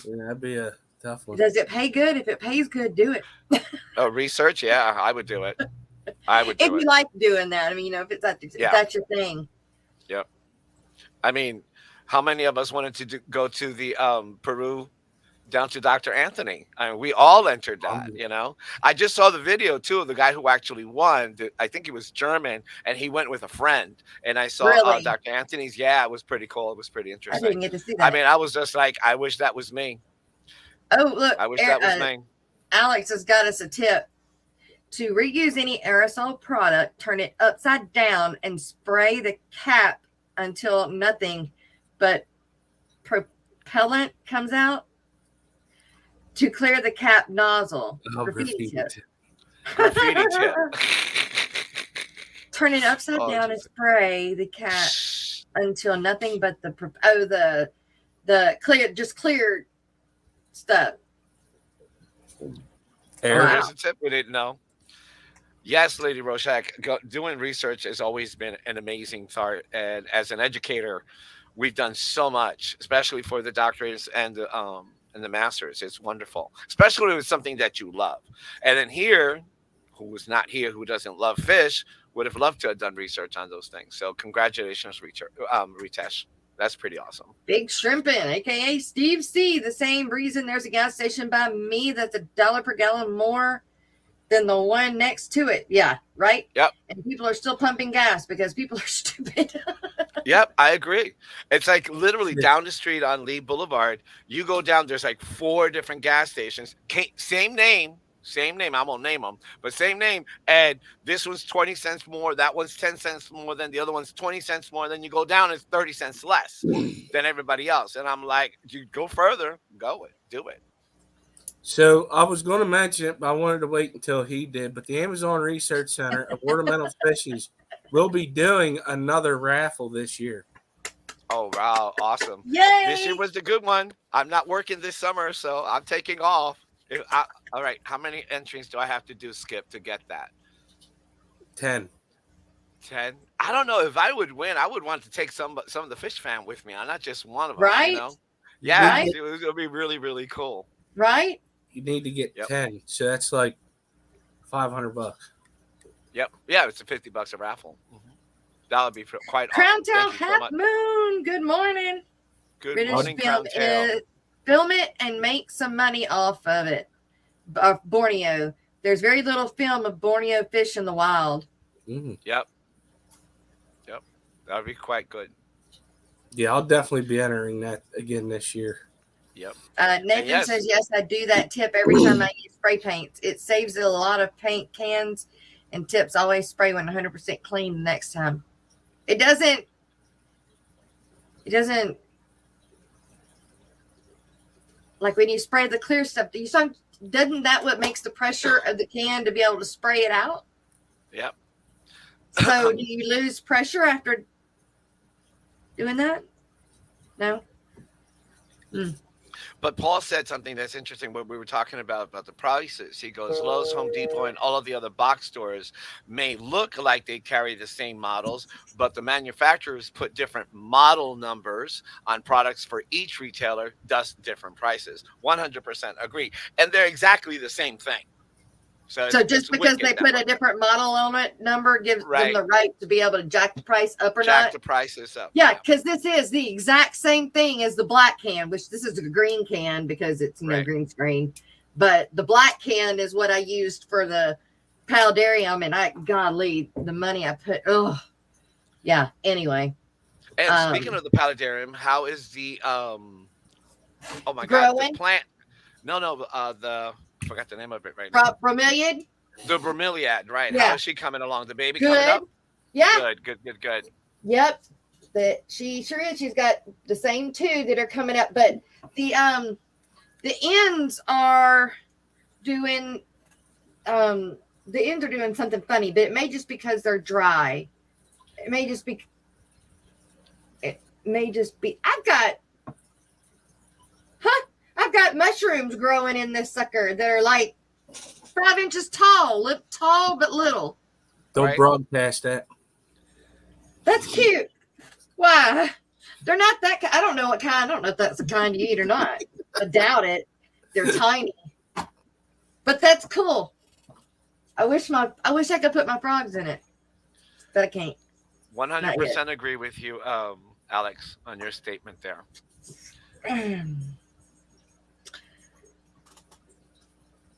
Yeah, that'd be a tough one. Does it pay good? If it pays good, do it. Research? Yeah, I would do it. If you like doing that. I mean, if that's your thing. Yep. I mean, how many of us wanted to go to the Peru down to Dr. Anthony? I mean, we all entered that, I just saw the video too of the guy who actually won. I think he was German and he went with a friend, and I saw Dr. Anthony's. Yeah, it was pretty cool. It was pretty interesting. I didn't get to see that. I mean, I was just like, I wish that was me. Oh, look. I wish that was me. Alex has got us a tip. To reuse any aerosol product, turn it upside down and spray the cap until nothing but propellant comes out to clear the cap nozzle. Graffiti tip. Graffiti tip. Turn it upside down and spray the cap until nothing but the clear stuff. Here's a tip we didn't know. Yes, Lady Roshak, doing research has always been an amazing part. And as an educator, we've done so much, especially for the doctorates and the masters. It's wonderful, especially with something that you love. And then here, who was not here, who doesn't love fish, would have loved to have done research on those things. So congratulations, Ritesh. That's pretty awesome. Big Shrimpin', a.k.a. Steve C. The same reason there's a gas station by me that's $1 per gallon more than the one next to it. Yeah, right? Yep. And people are still pumping gas because people are stupid. Yep, I agree. It's like literally down the street on Lee Boulevard. You go down, there's like 4 different gas stations. Same name. I won't name them, but same name. And this one's 20 cents more. That one's 10 cents more than the other one's 20 cents more. Then you go down, it's 30 cents less than everybody else. And I'm like, you go further, do it. So I was going to mention it, but I wanted to wait until he did. But the Amazon Research Center of Ornamental Species will be doing another raffle this year. Oh, wow. Awesome. Yay! This year was the good one. I'm not working this summer, so I'm taking off. All right. How many entries do I have to do, Skip, to get that? 10. 10? I don't know. If I would win, I would want to take some of the fish fam with me. I'm not just one of them, Right? you know? Yeah, Right? it was going to be really, really cool. Right? You need to get Yep. 10. So that's like $500. Yep. Yeah, it's a $50 a raffle. That would be quite Crown awesome. Tail Thank you so Half much. Moon. Good morning. Good British morning, Crown Tail. film it and make some money off of it. Borneo. There's very little film of Borneo fish in the wild. Mm. Yep. That would be quite good. Yeah, I'll definitely be entering that again this year. Yep. Nathan says, yes, I do that tip every time I use spray paints. It saves a lot of paint cans, and tips always spray when 100% clean the next time. It doesn't, like when you spray the clear stuff, doesn't that what makes the pressure of the can to be able to spray it out? Yep. So do you lose pressure after doing that? No? But Paul said something that's interesting when we were talking about the prices. He goes, Lowe's, Home Depot, and all of the other box stores may look like they carry the same models, but the manufacturers put different model numbers on products for each retailer, thus different prices. 100% agree. And they're exactly the same thing. So just because they put a different model on it number gives them the right to be able to jack the price up or not? Jack the prices up. Yeah, because this is the exact same thing as the black can, which this is a green can because it's green screen. But the black can is what I used for the paludarium, and golly, the money I put. Oh, yeah. Anyway. And speaking of the paludarium, how is the oh my growing? God, the plant? No, I forgot the name of it right now. Bromeliad? The bromeliad, right. Yeah. How is she coming along? The baby coming up? Yeah. Good. Yep. She sure is. She's got the same two that are coming up, but the ends are doing something funny, but it may just because they're dry. It may just be I've got mushrooms growing in this sucker that are like 5 inches tall, tall but little. Don't broadcast that. That's cute. Why? They're not that. I don't know what kind. I don't know if that's the kind you eat or not. I doubt it. They're tiny, but that's cool. I wish I could put my frogs in it, but I can't. 100% agree with you, Alex, on your statement there.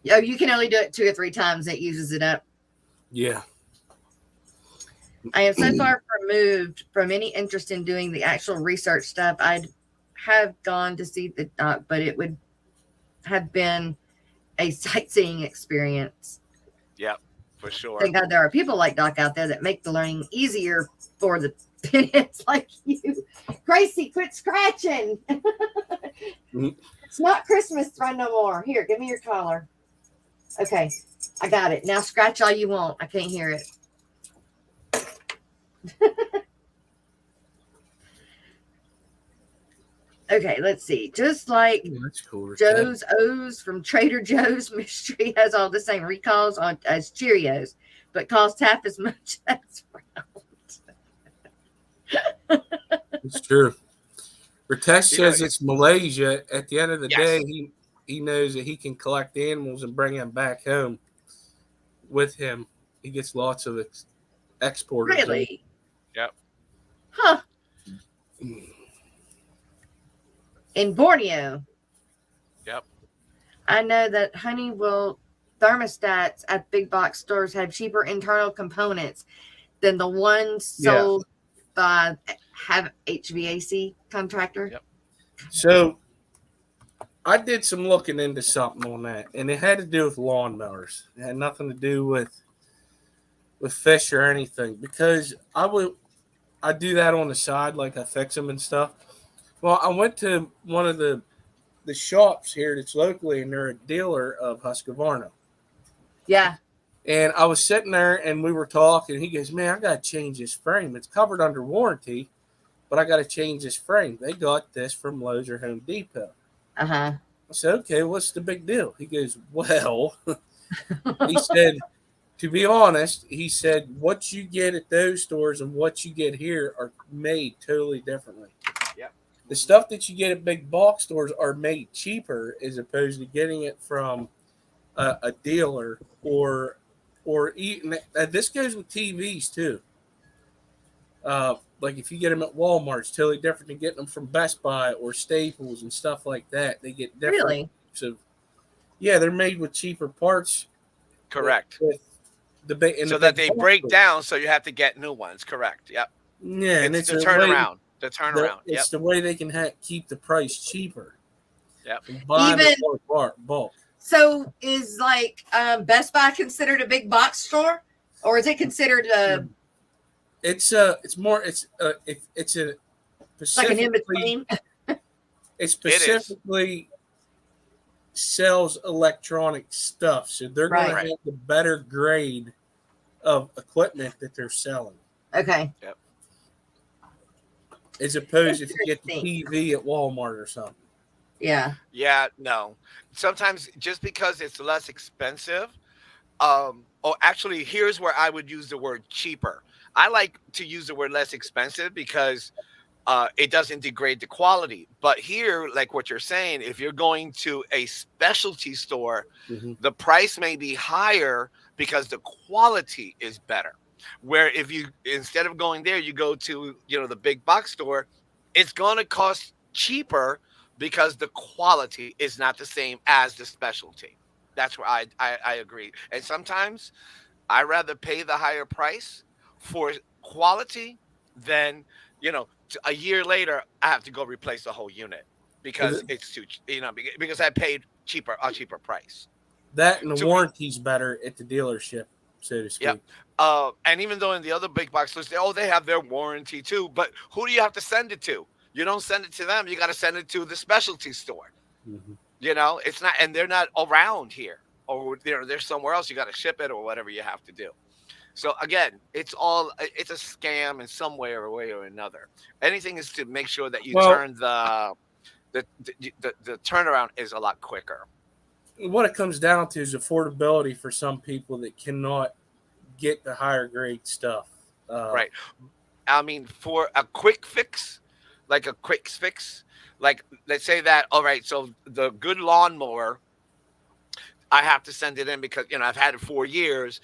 Oh, you can only do it 2 or 3 times. It uses it up. Yeah. I am so far removed from any interest in doing the actual research stuff. I'd have gone to see the doc, but it would have been a sightseeing experience. Yep, for sure. Thank God there are people like Doc out there that make the learning easier for the peasants like you. Gracie, quit scratching. It's not Christmas right no more. Here, give me your collar. Okay, I got it. Now scratch all you want. I can't hear it. Okay, let's see. Just like That's cool. Joe's O's from Trader Joe's, Mystery has all the same recalls as Cheerios, but costs half as much as Round. It's true. Ritesh says it's Malaysia. At the end of the day, he knows that he can collect animals and bring them back home with him. He gets lots of exporters. Really? Yep. Huh. In Borneo. Yep. I know that Honeywell thermostats at big box stores have cheaper internal components than the ones sold by HVAC contractor. Yep. So I did some looking into something on that, and it had to do with lawnmowers. It had nothing to do with fish or anything, because I do that on the side, like I fix them and stuff. Well, I went to one of the shops here that's locally, and they're a dealer of Husqvarna. Yeah. And I was sitting there, and we were talking. He goes, "Man, I got to change this frame. It's covered under warranty, but I got to change this frame. They got this from Lowe's or Home Depot. Uh-huh. I said, okay, what's the big deal? He goes, well, he said, to be honest, he said, what you get at those stores and what you get here are made totally differently. Yep. The stuff that you get at big box stores are made cheaper as opposed to getting it from a dealer or even, this goes with TVs too. Like if you get them at Walmart, it's totally different than getting them from Best Buy or Staples and stuff like that. They get different Really? types of, yeah, they're made with cheaper parts. Correct. With so that they break down, so you have to get new ones. Correct. Yep. Yeah, and it's the turnaround. The turnaround. It's the way they can keep the price cheaper. Yep. Even bulk. So is like Best Buy considered a big box store, or is it considered a? It's more it's a like an in between. It specifically sells electronic stuff, so they're going to have the better grade of equipment that they're selling. Okay. Yep. As opposed if you get the TV at Walmart or something. Yeah. Yeah. No. Sometimes just because it's less expensive. Actually, here's where I would use the word cheaper. I like to use the word less expensive because it doesn't degrade the quality. But here, like what you're saying, if you're going to a specialty store, the price may be higher because the quality is better. Where if you, instead of going there, you go to, the big box store, it's going to cost cheaper because the quality is not the same as the specialty. That's where I agree. And sometimes I rather pay the higher price for quality than, a year later, I have to go replace the whole unit because it's too, because I paid a cheaper price. That and the warranty's better at the dealership, so to speak. Yep. And even though in the other big box stores, they have their warranty too, but who do you have to send it to? You don't send it to them. You got to send it to the specialty store. It's not, and they're not around here, or they're somewhere else. You got to ship it or whatever you have to do. So again, it's a scam in some way or another. Anything is to make sure that you turn the turnaround is a lot quicker. What it comes down to is affordability for some people that cannot get the higher grade stuff. Right. I mean, for a quick fix, like let's say that, all right, so the good lawnmower, I have to send it in because, I've had it 4 years.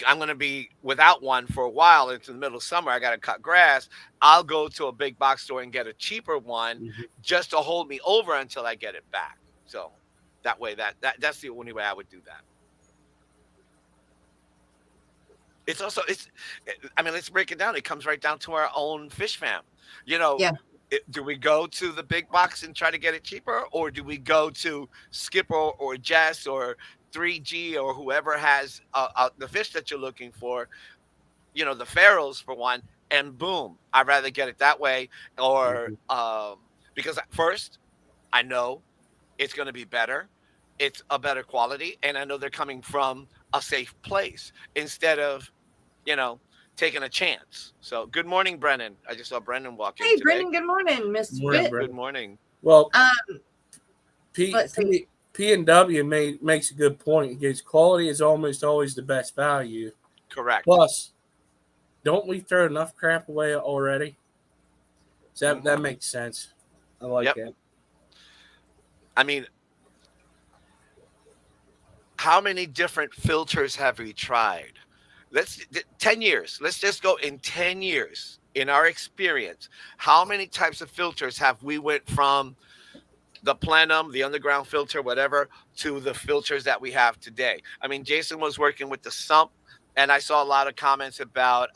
I'm going to be without one for a while. It's in the middle of summer. I got to cut grass. I'll go to a big box store and get a cheaper one just to hold me over until I get it back. So that way, that's the only way I would do that. Let's break it down. It comes right down to our own fish fam. Do we go to the big box and try to get it cheaper, or do we go to Skipper or Jess or 3G or whoever has the fish that you're looking for, the Pharaohs for one, and boom, I'd rather get it that way, or because first, I know it's going to be better, it's a better quality, and I know they're coming from a safe place instead of, taking a chance. So good morning, Brennan. I just saw Brennan walk in. Hey, Brennan, good morning, Mr. Good morning. Well, P&W makes a good point. He goes, quality is almost always the best value. Correct. Plus, don't we throw enough crap away already? So that makes sense. I like that. I mean, how many different filters have we tried? 10 years. Let's just go in 10 years. In our experience, how many types of filters have we went from the plenum, the underground filter, whatever, to the filters that we have today? I mean, Jason was working with the sump, and I saw a lot of comments about,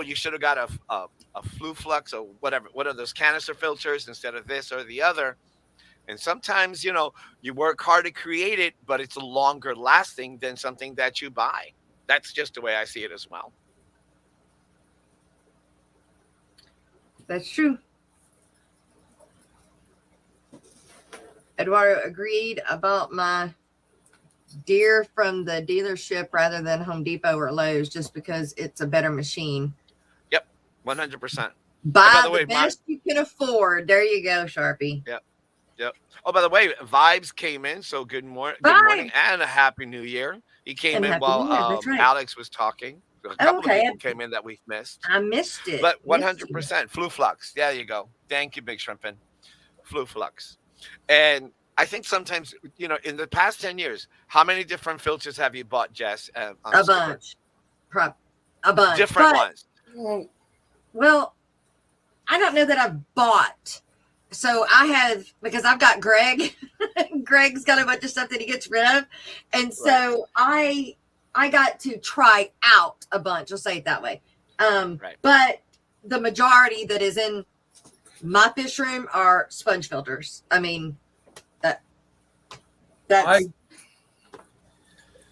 you should have got a Fluflux or whatever. What are those canister filters instead of this or the other? And sometimes, you work hard to create it, but it's longer lasting than something that you buy. That's just the way I see it as well. That's true. Eduardo agreed about my deer from the dealership rather than Home Depot or Lowe's just because it's a better machine. Yep, 100%. Buy the the way, best you can afford. There you go, Sharpie. Yep. Yep. Oh, by the way, Vibes came in. So good Bye. morning, and a happy New Year. He came And in Happy while New Year. That's right. Alex was talking. A Oh, couple of okay. people came in that we've missed, I missed it. but Missed you. 100% Flu Flux. There you go. Thank you, Big Shrimpin. Flu Flux. And I think sometimes, in the past 10 years, how many different filters have you bought, Jess? On A Skipper? bunch. A bunch. Different But, ones. well, I don't know that I've bought. So I have, because I've got Greg. Greg's got a bunch of stuff that he gets rid of. And so I got to try out a bunch. I'll say it that way. But the majority that is in my fish room are sponge filters. I mean, that's...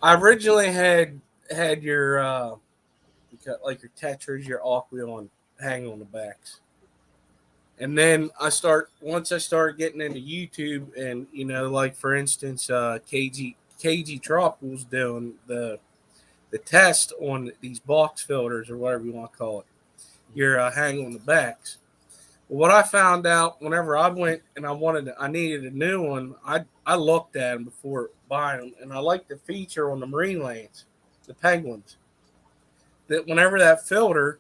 I originally had your like your tetras, your aqua hang on the backs. And then once I started getting into YouTube and, like for instance, KG Tropical's doing the test on these box filters or whatever you want to call it, your hang on the backs. What I found out whenever I went and I needed a new one, I looked at them before buying them, and I liked the feature on the marine lanes, the penguins, that whenever that filter,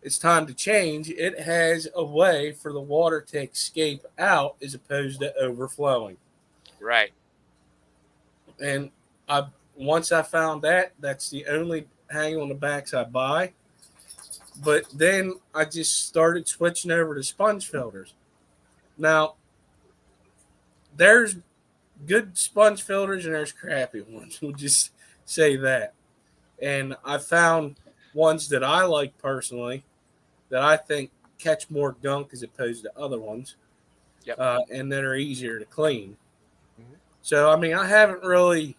it's time to change, it has a way for the water to escape out as opposed to overflowing. Right. And once I found that, that's the only hang on the backs I buy. But then I just started switching over to sponge filters. Now, there's good sponge filters and there's crappy ones. We'll just say that. And I found ones that I like personally that I think catch more gunk as opposed to other ones. Yep. And that are easier to clean. Mm-hmm. So, I mean, I haven't really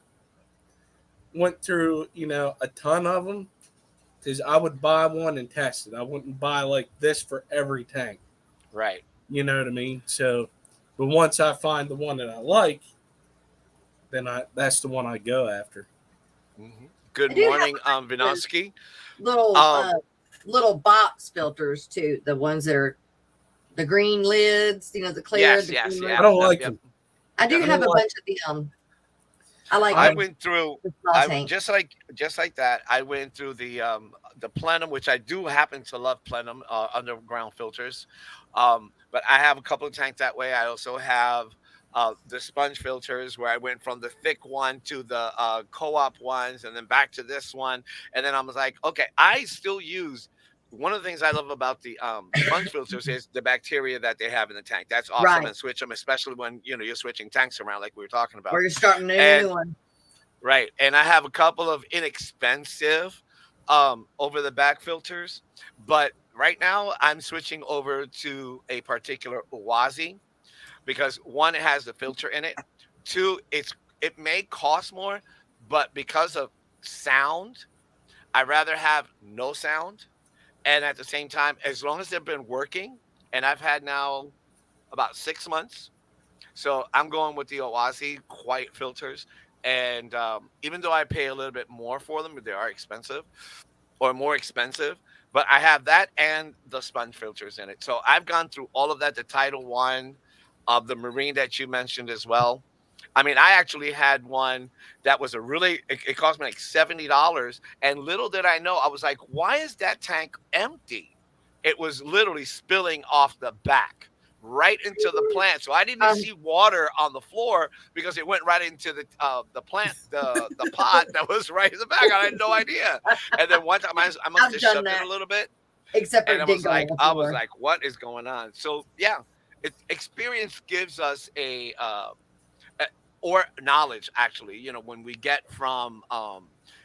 went through, a ton of them. Because I would buy one and test it. I wouldn't buy like this for every tank. Right. You know what I mean? So, but once I find the one that I like, then that's the one I go after. Mm-hmm. Good morning, Vinovsky. Little box filters too. The ones that are the green lids, the clear. Yes. I don't like them. I do have a bunch of them. I went through tank. just like that. I went through the plenum, which I do happen to love plenum underground filters. But I have a couple of tanks that way. I also have the sponge filters where I went from the thick one to the co-op ones and then back to this one. And then I was like, okay, I still use. One of the things I love about the sponge filters is the bacteria that they have in the tank. That's awesome. Right. And switch them, especially when you're switching tanks around, like we were talking about. Or you're starting a new one. Right. And I have a couple of inexpensive over the back filters, but right now I'm switching over to a particular Oazi because one, it has the filter in it. Two, it may cost more, but because of sound, I'd rather have no sound. And at the same time, as long as they've been working, and I've had now about 6 months, so I'm going with the Oazi quiet filters. And even though I pay a little bit more for them, they are expensive or more expensive, but I have that and the sponge filters in it. So I've gone through all of that, the Title One of the Marine that you mentioned as well. I mean, I actually had one that was it cost me like $70. And little did I know, I was like, why is that tank empty? It was literally spilling off the back right into the plant. So I didn't see water on the floor because it went right into the plant, the pot that was right in the back. I had no idea. And then one time I must have shoved it a little bit. Except for I was like, what is going on? So yeah, experience gives us or knowledge, actually, when we get from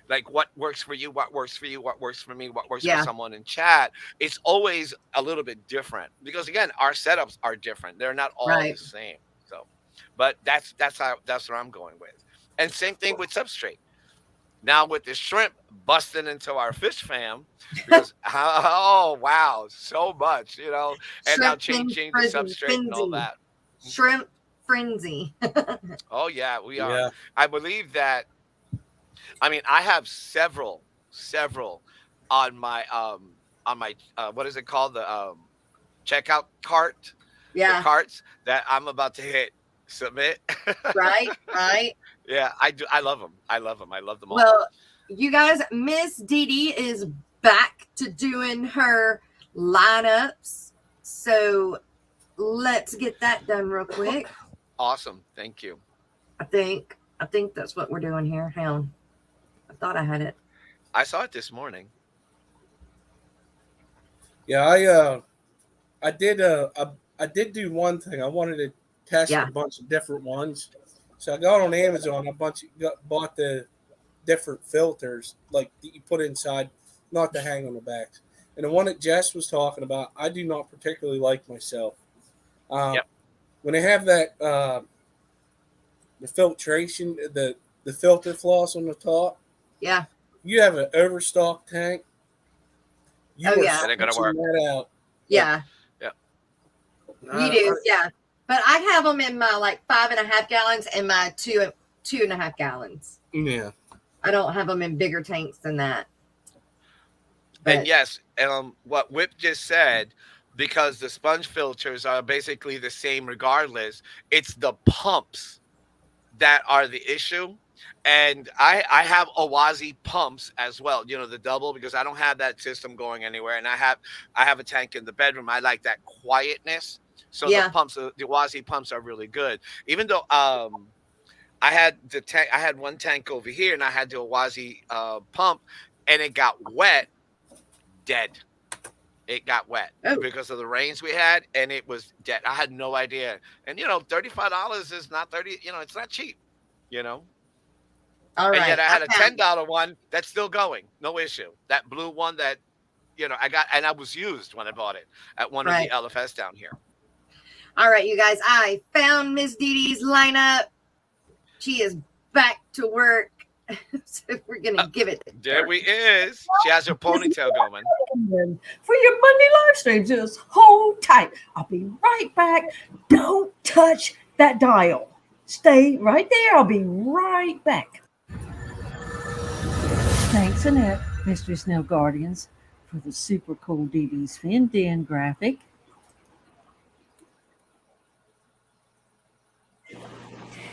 like what works for you, what works for you, what works for me, what works for someone in chat, it's always a little bit different because again, our setups are different. They're not all the same. So, but that's where I'm going with. And same thing with substrate. Now with the shrimp busting into our fish fam, because oh wow, so much, and shrimp now changing the substrate and all that. Shrimp frenzy. Oh yeah, we are. Yeah. I believe that. I mean, I have several on my what is it called, checkout cart, the Yeah. carts that I'm about to hit submit. Right. Right. Yeah, I do. I love them. I love them. I love them all. Well, you guys, Miss Dee Dee is back to doing her lineups. So let's get that done real quick. Awesome. Thank you. I think that's what we're doing here. Hang on. I thought I had it. I saw it this morning. Yeah, I did do one thing. I wanted to test a bunch of different ones, so I got on Amazon. Bought the different filters like that you put inside, not to hang on the backs. And the one that Jess was talking about, I do not particularly like myself. When they have that the filtration, the filter floss on the top. Yeah. You have an overstock tank. That ain't gonna work. That out. Yeah. Yeah. We do. Yeah. But I have them in my like 5.5 gallons and my 2.5 gallons. Yeah. I don't have them in bigger tanks than that. And yes, what Whip just said, because the sponge filters are basically the same regardless, it's the pumps that are the issue. And I have Awazi pumps as well, the double, because I don't have that system going anywhere. And I have a tank in the bedroom. I like that quietness. So the pumps, the Awazi pumps are really good. Even though I had one tank over here and I had the Awazi pump and it got wet, dead. It got wet because of the rains we had, and it was dead. I had no idea. And $35 is not it's not cheap, All right. And yet I had a $10 one that's still going, no issue. That blue one that I got, and I was used when I bought it at one of the LFS down here. All right, you guys, I found Miss Dee Dee's lineup. She is back to work. So we're gonna give it to there her. we is. She has her ponytail going. For your Monday live stream, just hold tight. I'll be right back. Don't touch that dial. Stay right there. I'll be right back. Thanks, Annette, Mystery Snail Guardians, for the super cool Dee Dee's Fin Den graphic.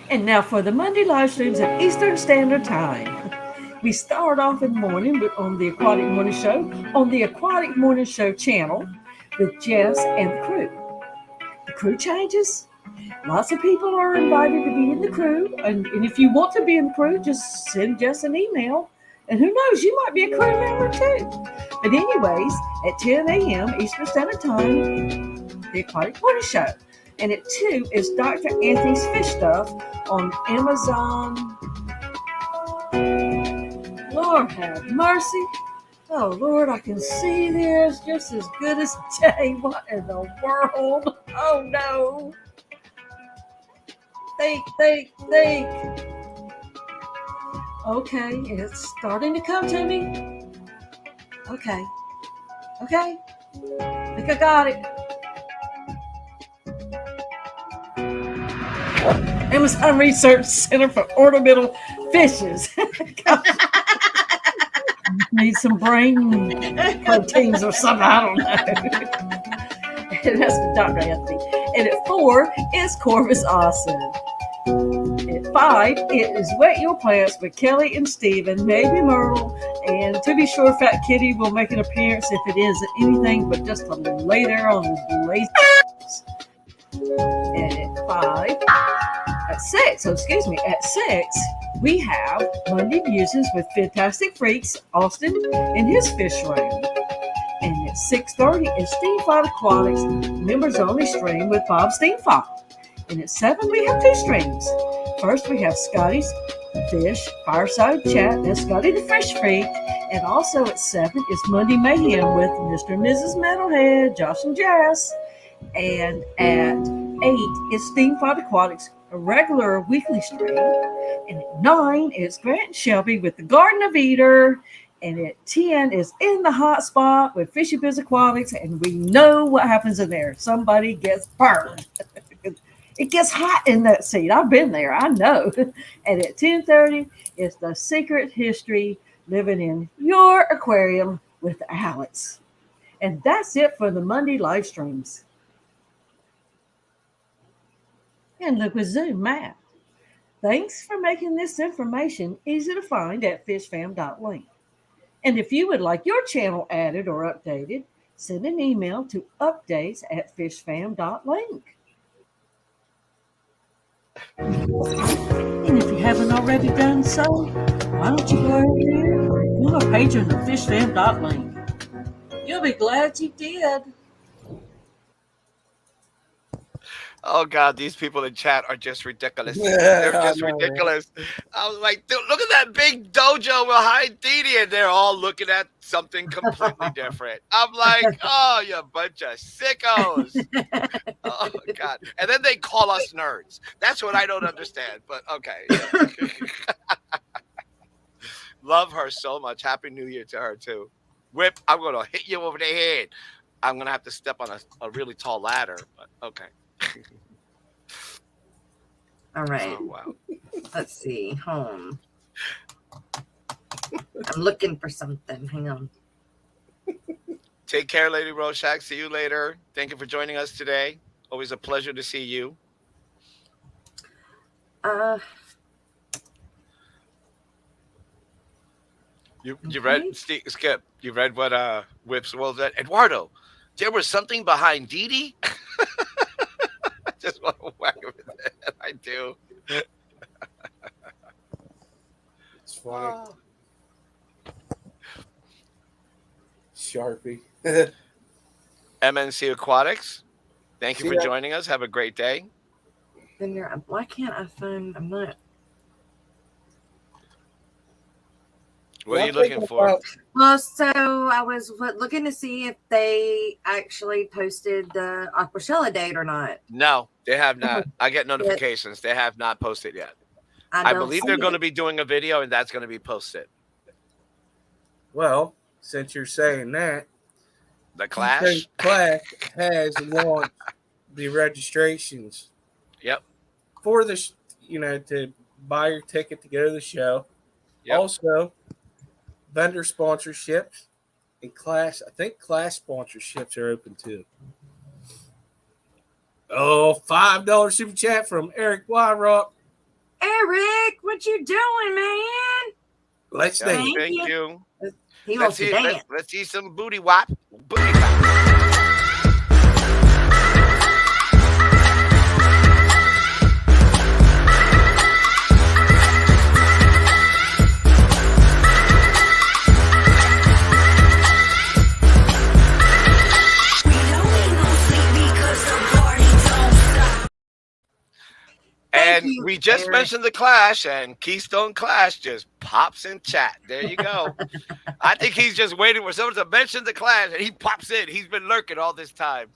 And now for the Monday live streams at Eastern Standard Time. We start off in the morning on the Aquatic Morning Show, on the Aquatic Morning Show channel with Jess and the crew. The crew changes. Lots of people are invited to be in the crew. And if you want to be in the crew, just send Jess an email. And who knows, you might be a crew member too. But anyways, at 10 a.m. Eastern Standard Time, the Aquatic Morning Show. And at 2 is Dr. Anthony's Fish Stuff on Amazon. Lord have mercy. Oh, Lord, I can see this just as good as day. What in the world? Oh, no. Think. Okay, it's starting to come to me. Okay. I think I got it. Amazon Research Center for Ornamental Fishes. Need some brain proteins or something. I don't know. And that's Dr. Anthony. And at 4 is Corvus Austin. At 5, it is Wet Your Plants with Kelly and Steven, maybe Myrtle. And to be sure, Fat Kitty will make an appearance if it isn't anything but just a little later on his lazy. And at 6, we have Monday Muses with Fantastic Freaks, Austin, and his fish room. And at 6:30 is Steamfight Aquatics, members only stream with Bob Steamfight. And at 7, we have 2 streams. First, we have Scotty's Fish Fireside Chat, that's Scotty the Fish Freak. And also at 7 is Monday Mayhem with Mr. and Mrs. Metalhead, Josh and Jess. And at 8 is Steamfight Aquatics, a regular weekly stream. And at 9 is Grant and Shelby with the Garden of Eder. And at 10 is In the Hot Spot with Fishy Biz Aquatics. And we know what happens in there. Somebody gets burned. It gets hot in that seat. I've been there. I know. And at 10:30 is The Secret History Living in Your Aquarium with Alex. And that's it for the Monday live streams. And look with Zoom, Matt. Thanks for making this information easy to find at fishfam.link. And if you would like your channel added or updated, send an email to updates@fishfam.link. And if you haven't already done so, why don't you go ahead and become a patron of fishfam.link. You'll be glad you did. Oh God, these people in chat are just ridiculous. Yeah, They're I just know, man. ridiculous. I was like, dude, look at that big dojo behind Didi, and they're all looking at something completely different. I'm like, oh, you bunch of sickos. Oh God. And then they call us nerds. That's what I don't understand. But okay. Love her so much. Happy New Year to her too. Whip, I'm gonna hit you over the head. I'm gonna have to step on a really tall ladder, but okay. All right. Oh, wow. Let's see. Home. I'm looking for something. Hang on. Take care, Lady Rorschach. See you later. Thank you for joining us today. Always a pleasure to see you. You read Skip? You read what Whips was at? Eduardo, there was something behind Didi. I just want to whack him in the head. I do. It's funny. Sharpie. MNC Aquatics. Thank you See for that? joining us. Have a great day. Then why can't I find? I'm not. What are you looking for? Well, so I was looking to see if they actually posted the Aquashella date or not. No, they have not. I get notifications. They have not posted yet. I believe they're going to be doing a video, and that's going to be posted. Well, since you're saying that, The Clash. Clash has launched the registrations. Yep. For the, to buy your ticket to go to the show. Yep. Also, vendor sponsorships and Clash. I think Clash sponsorships are open too. Oh, $5 super chat from Eric Wyrock. Eric, what you doing, man? Let's dance. Thank you. He wants to dance. Let's see some booty wop. Booty wop. And we just mentioned the Clash, and Keystone Clash just pops in chat. There you go. I think he's just waiting for someone to mention the Clash, and he pops in. He's been lurking all this time.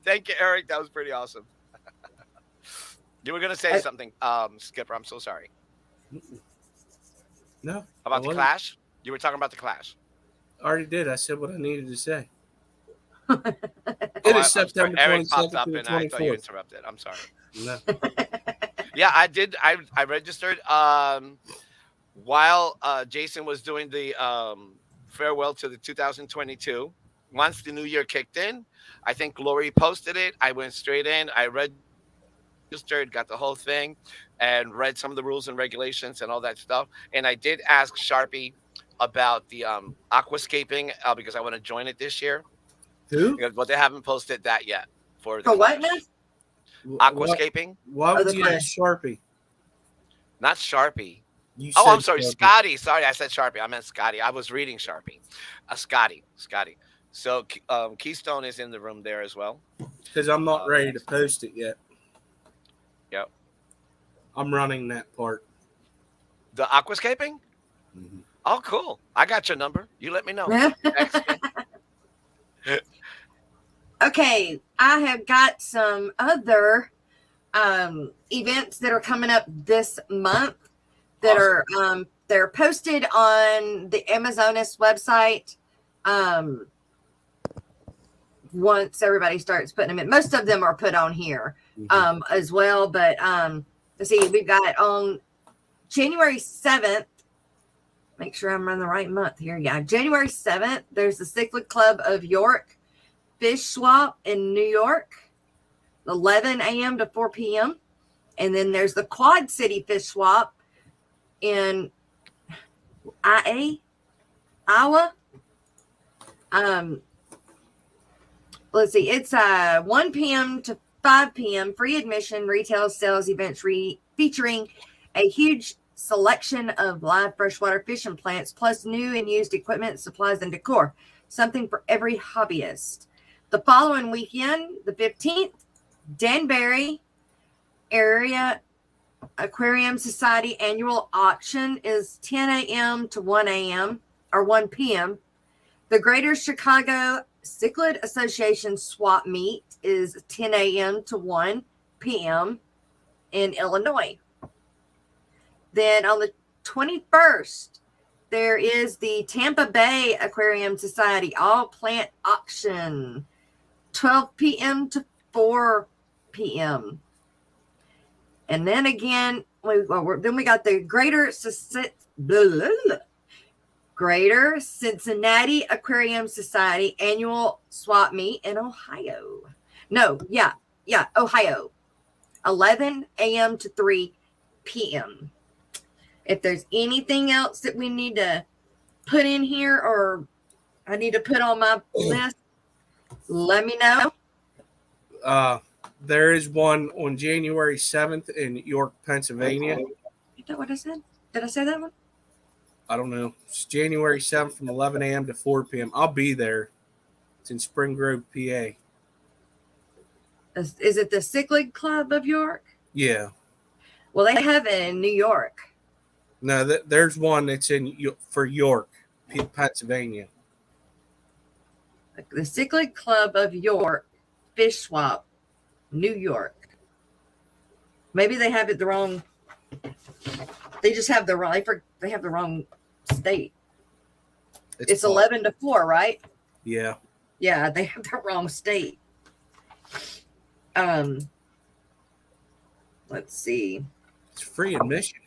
Thank you, Eric. That was pretty awesome. You were going to say something, Skipper. I'm so sorry. No. About the Clash? You were talking about the Clash. I already did. I said what I needed to say. It is September 22nd. Eric popped up, and I thought you interrupted. I'm sorry. No. Yeah, I did. I registered while Jason was doing the farewell to the 2022. Once the new year kicked in, I think Lori posted it. I went straight in. I registered, got the whole thing, and read some of the rules and regulations and all that stuff. And I did ask Sharpie about the aquascaping because I want to join it this year. Who? But they haven't posted that yet. For what now? Aquascaping. Why would you ask Sharpie? Not Sharpie. Oh, I'm sorry, Sharpie. Scotty. Sorry, I said Sharpie. I meant Scotty. I was reading Sharpie. Scotty. So Keystone is in the room there as well. Because I'm not ready to post it yet. Yep. I'm running that part. The aquascaping? Mm-hmm. Oh, cool. I got your number. You let me know. Okay, I have got some other events that are coming up this month that are they're posted on the Amazonas website. Once everybody starts putting them in, most of them are put on here as well. But let's see, we've got on January 7th. Make sure I'm on the right month here. Yeah, January 7th. There's the Cichlid Club of York Fish Swap in New York, 11 a.m. to 4 p.m. And then there's the Quad City Fish Swap in Iowa. Let's see. It's 1 p.m. to 5 p.m. free admission, retail sales events featuring a huge selection of live freshwater fishing plants, plus new and used equipment, supplies, and decor. Something for every hobbyist. The following weekend, the 15th, Danbury Area Aquarium Society annual auction is 10 a.m. to 1 a.m. or 1 p.m. The Greater Chicago Cichlid Association swap meet is 10 a.m. to 1 p.m. in Illinois. Then on the 21st, there is the Tampa Bay Aquarium Society all plant auction, 12 p.m. to 4 p.m. And then again, we got the Greater Cincinnati Aquarium Society annual swap meet in Ohio. Ohio, 11 a.m. to 3 p.m. If there's anything else that we need to put in here or I need to put on my list, let me know. There is one on January 7th in York, Pennsylvania. You know what I said? Did I say that one? I don't know. It's January 7th from 11 a.m. to 4 p.m. I'll be there. It's in Spring Grove, PA. Is it the Cichlid Club of York? Yeah. Well, they have it in New York. No, there's one that's for York, Pennsylvania. The Cichlid Club of York Fish Swap, New York. Maybe they have it the wrong. They just have the wrong. They have the wrong state. It's 11 to 4, right? Yeah. Yeah, they have the wrong state. Let's see. It's free admission.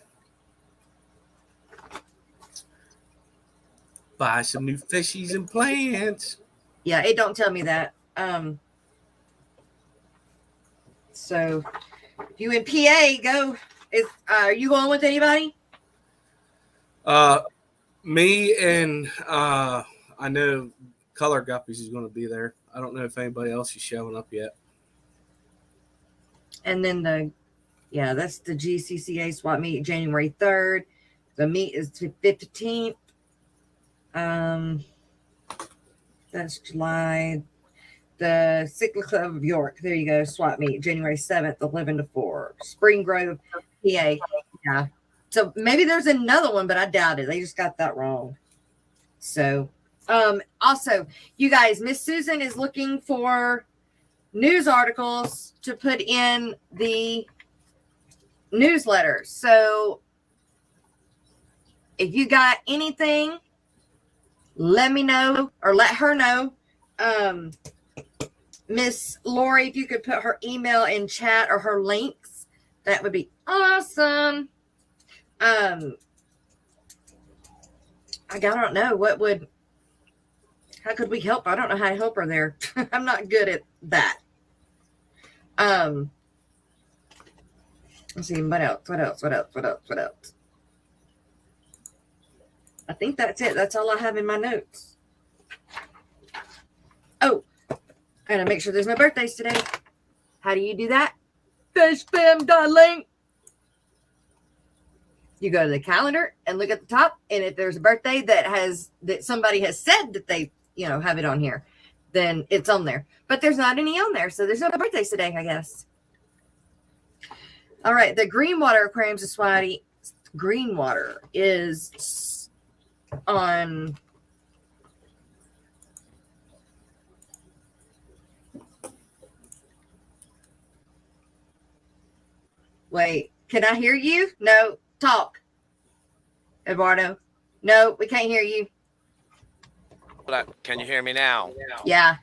Buy some new fishies and plants. Yeah, it don't tell me that. So if you in PA, go. Are you going with anybody? Me and I know Color Guppies is going to be there. I don't know if anybody else is showing up yet. And then that's the GCCA swap meet January 3rd. The meet is the 15th. That's July. The Cichlid Club of York. There you go. Swap meet January 7th, 11 to 4. Spring Grove, PA. Yeah. So maybe there's another one, but I doubt it. They just got that wrong. So, also, you guys, Miss Susan is looking for news articles to put in the newsletter. So, if you got anything, let me know or let her know. Miss Lori, if you could put her email in chat or her links, that would be awesome. I don't know how could we help? I don't know how to help her there. I'm not good at that. Let's see, what else? I think that's it. That's all I have in my notes. Oh, I gotta make sure there's no birthdays today. How do you do that? Fishfam.link. You go to the calendar and look at the top, and if there's a birthday that somebody has said that they, have it on here, then it's on there. But there's not any on there, so there's no birthdays today, I guess. All right, the Greenwater Aquarium Society, Greenwater, is on. Wait, can I hear you? No, talk. Eduardo. No, we can't hear you. Can you hear me now? Yeah.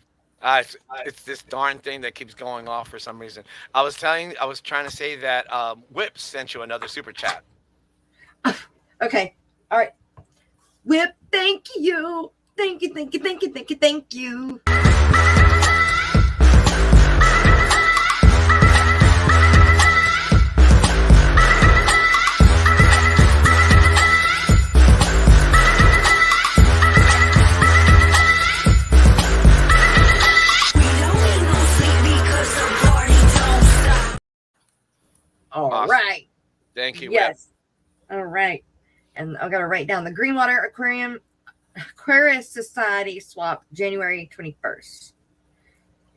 It's this darn thing that keeps going off for some reason. I was trying to say that Whip sent you another super chat. Okay. All right. Whip, thank you. Thank you. All Awesome. right. Thank you. Yes. All right. And I've got to write down the Greenwater Aquarius Society swap January 21st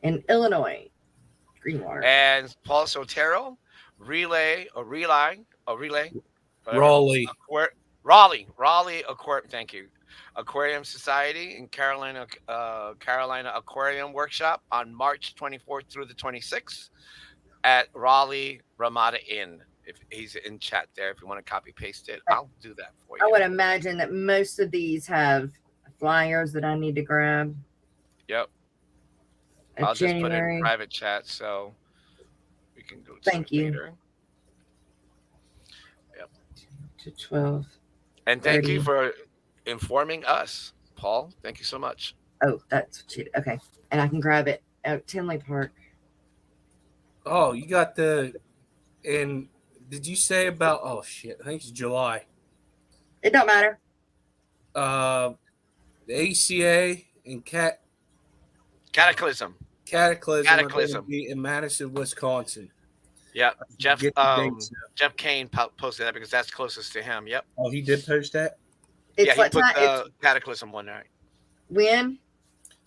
in Illinois. Greenwater. And Paul Sotero, Raleigh. Raleigh. Raleigh Aquarium. Thank you. Aquarium Society in Carolina Aquarium Workshop on March 24th through the 26th at Raleigh Ramada Inn. If he's in chat there, if you want to copy paste it, I'll do that for you. I would imagine that most of these have flyers that I need to grab. Yep. I'll just put it in private chat so we can go to Thank you. later. Yep. To 12. And thank you for informing us, Paul. Thank you so much. Oh, that's what okay. And I can grab it at Tinley Park. Oh, you got and did you say about, oh shit, I think it's July. It don't matter. The ACA and Cataclysm are going to be in Madison, Wisconsin. Yeah, Jeff Kane posted that because that's closest to him. Yep. Oh, he did post that? He put the Cataclysm one night. When?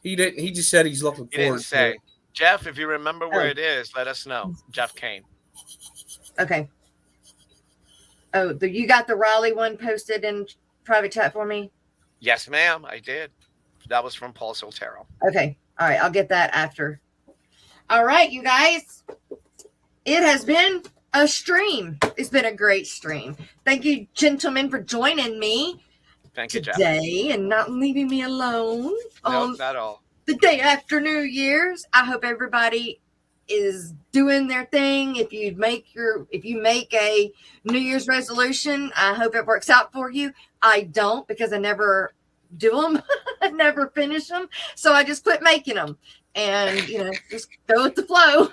He didn't. He just said he's looking forward to it. He didn't say. Jeff, if you remember where it is, let us know. Jeff Kane. Okay. Oh, you got the Raleigh one posted in private chat for me? Yes, ma'am, I did. That was from Paul Soltero. Okay. All right. I'll get that after. All right, you guys. It has been a stream. It's been a great stream. Thank you, gentlemen, for joining me today and not leaving me alone. No, not all. The day after New Year's. I hope everybody is doing their thing. If you make a New Year's resolution, I hope it works out for you. I don't, because I never do them. I never finish them. So I just quit making them and, just go with the flow.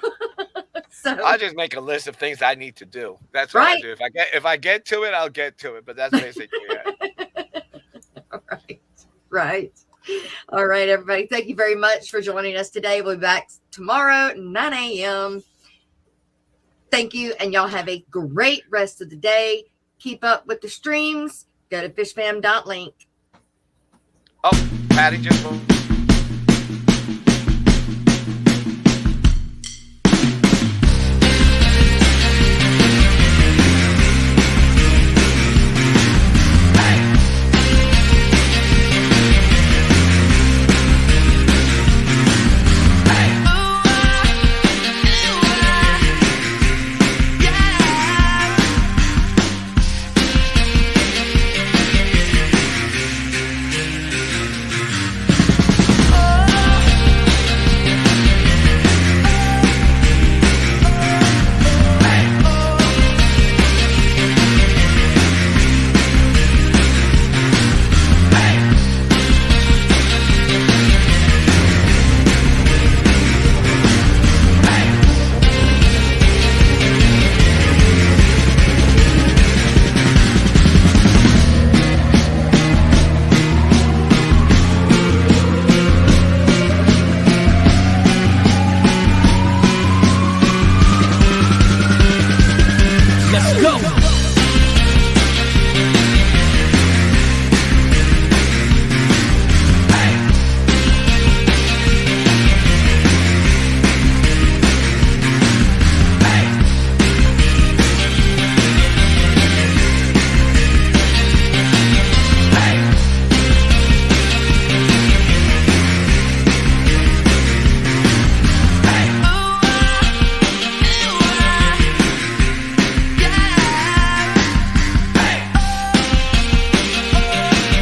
So I just make a list of things I need to do. That's what I do. If I get to it, I'll get to it. But that's basically it. Right. All right, everybody. Thank you very much for joining us today. We'll be back tomorrow at 9 a.m. Thank you, and y'all have a great rest of the day. Keep up with the streams. Go to fishfam.link. Oh, Patty just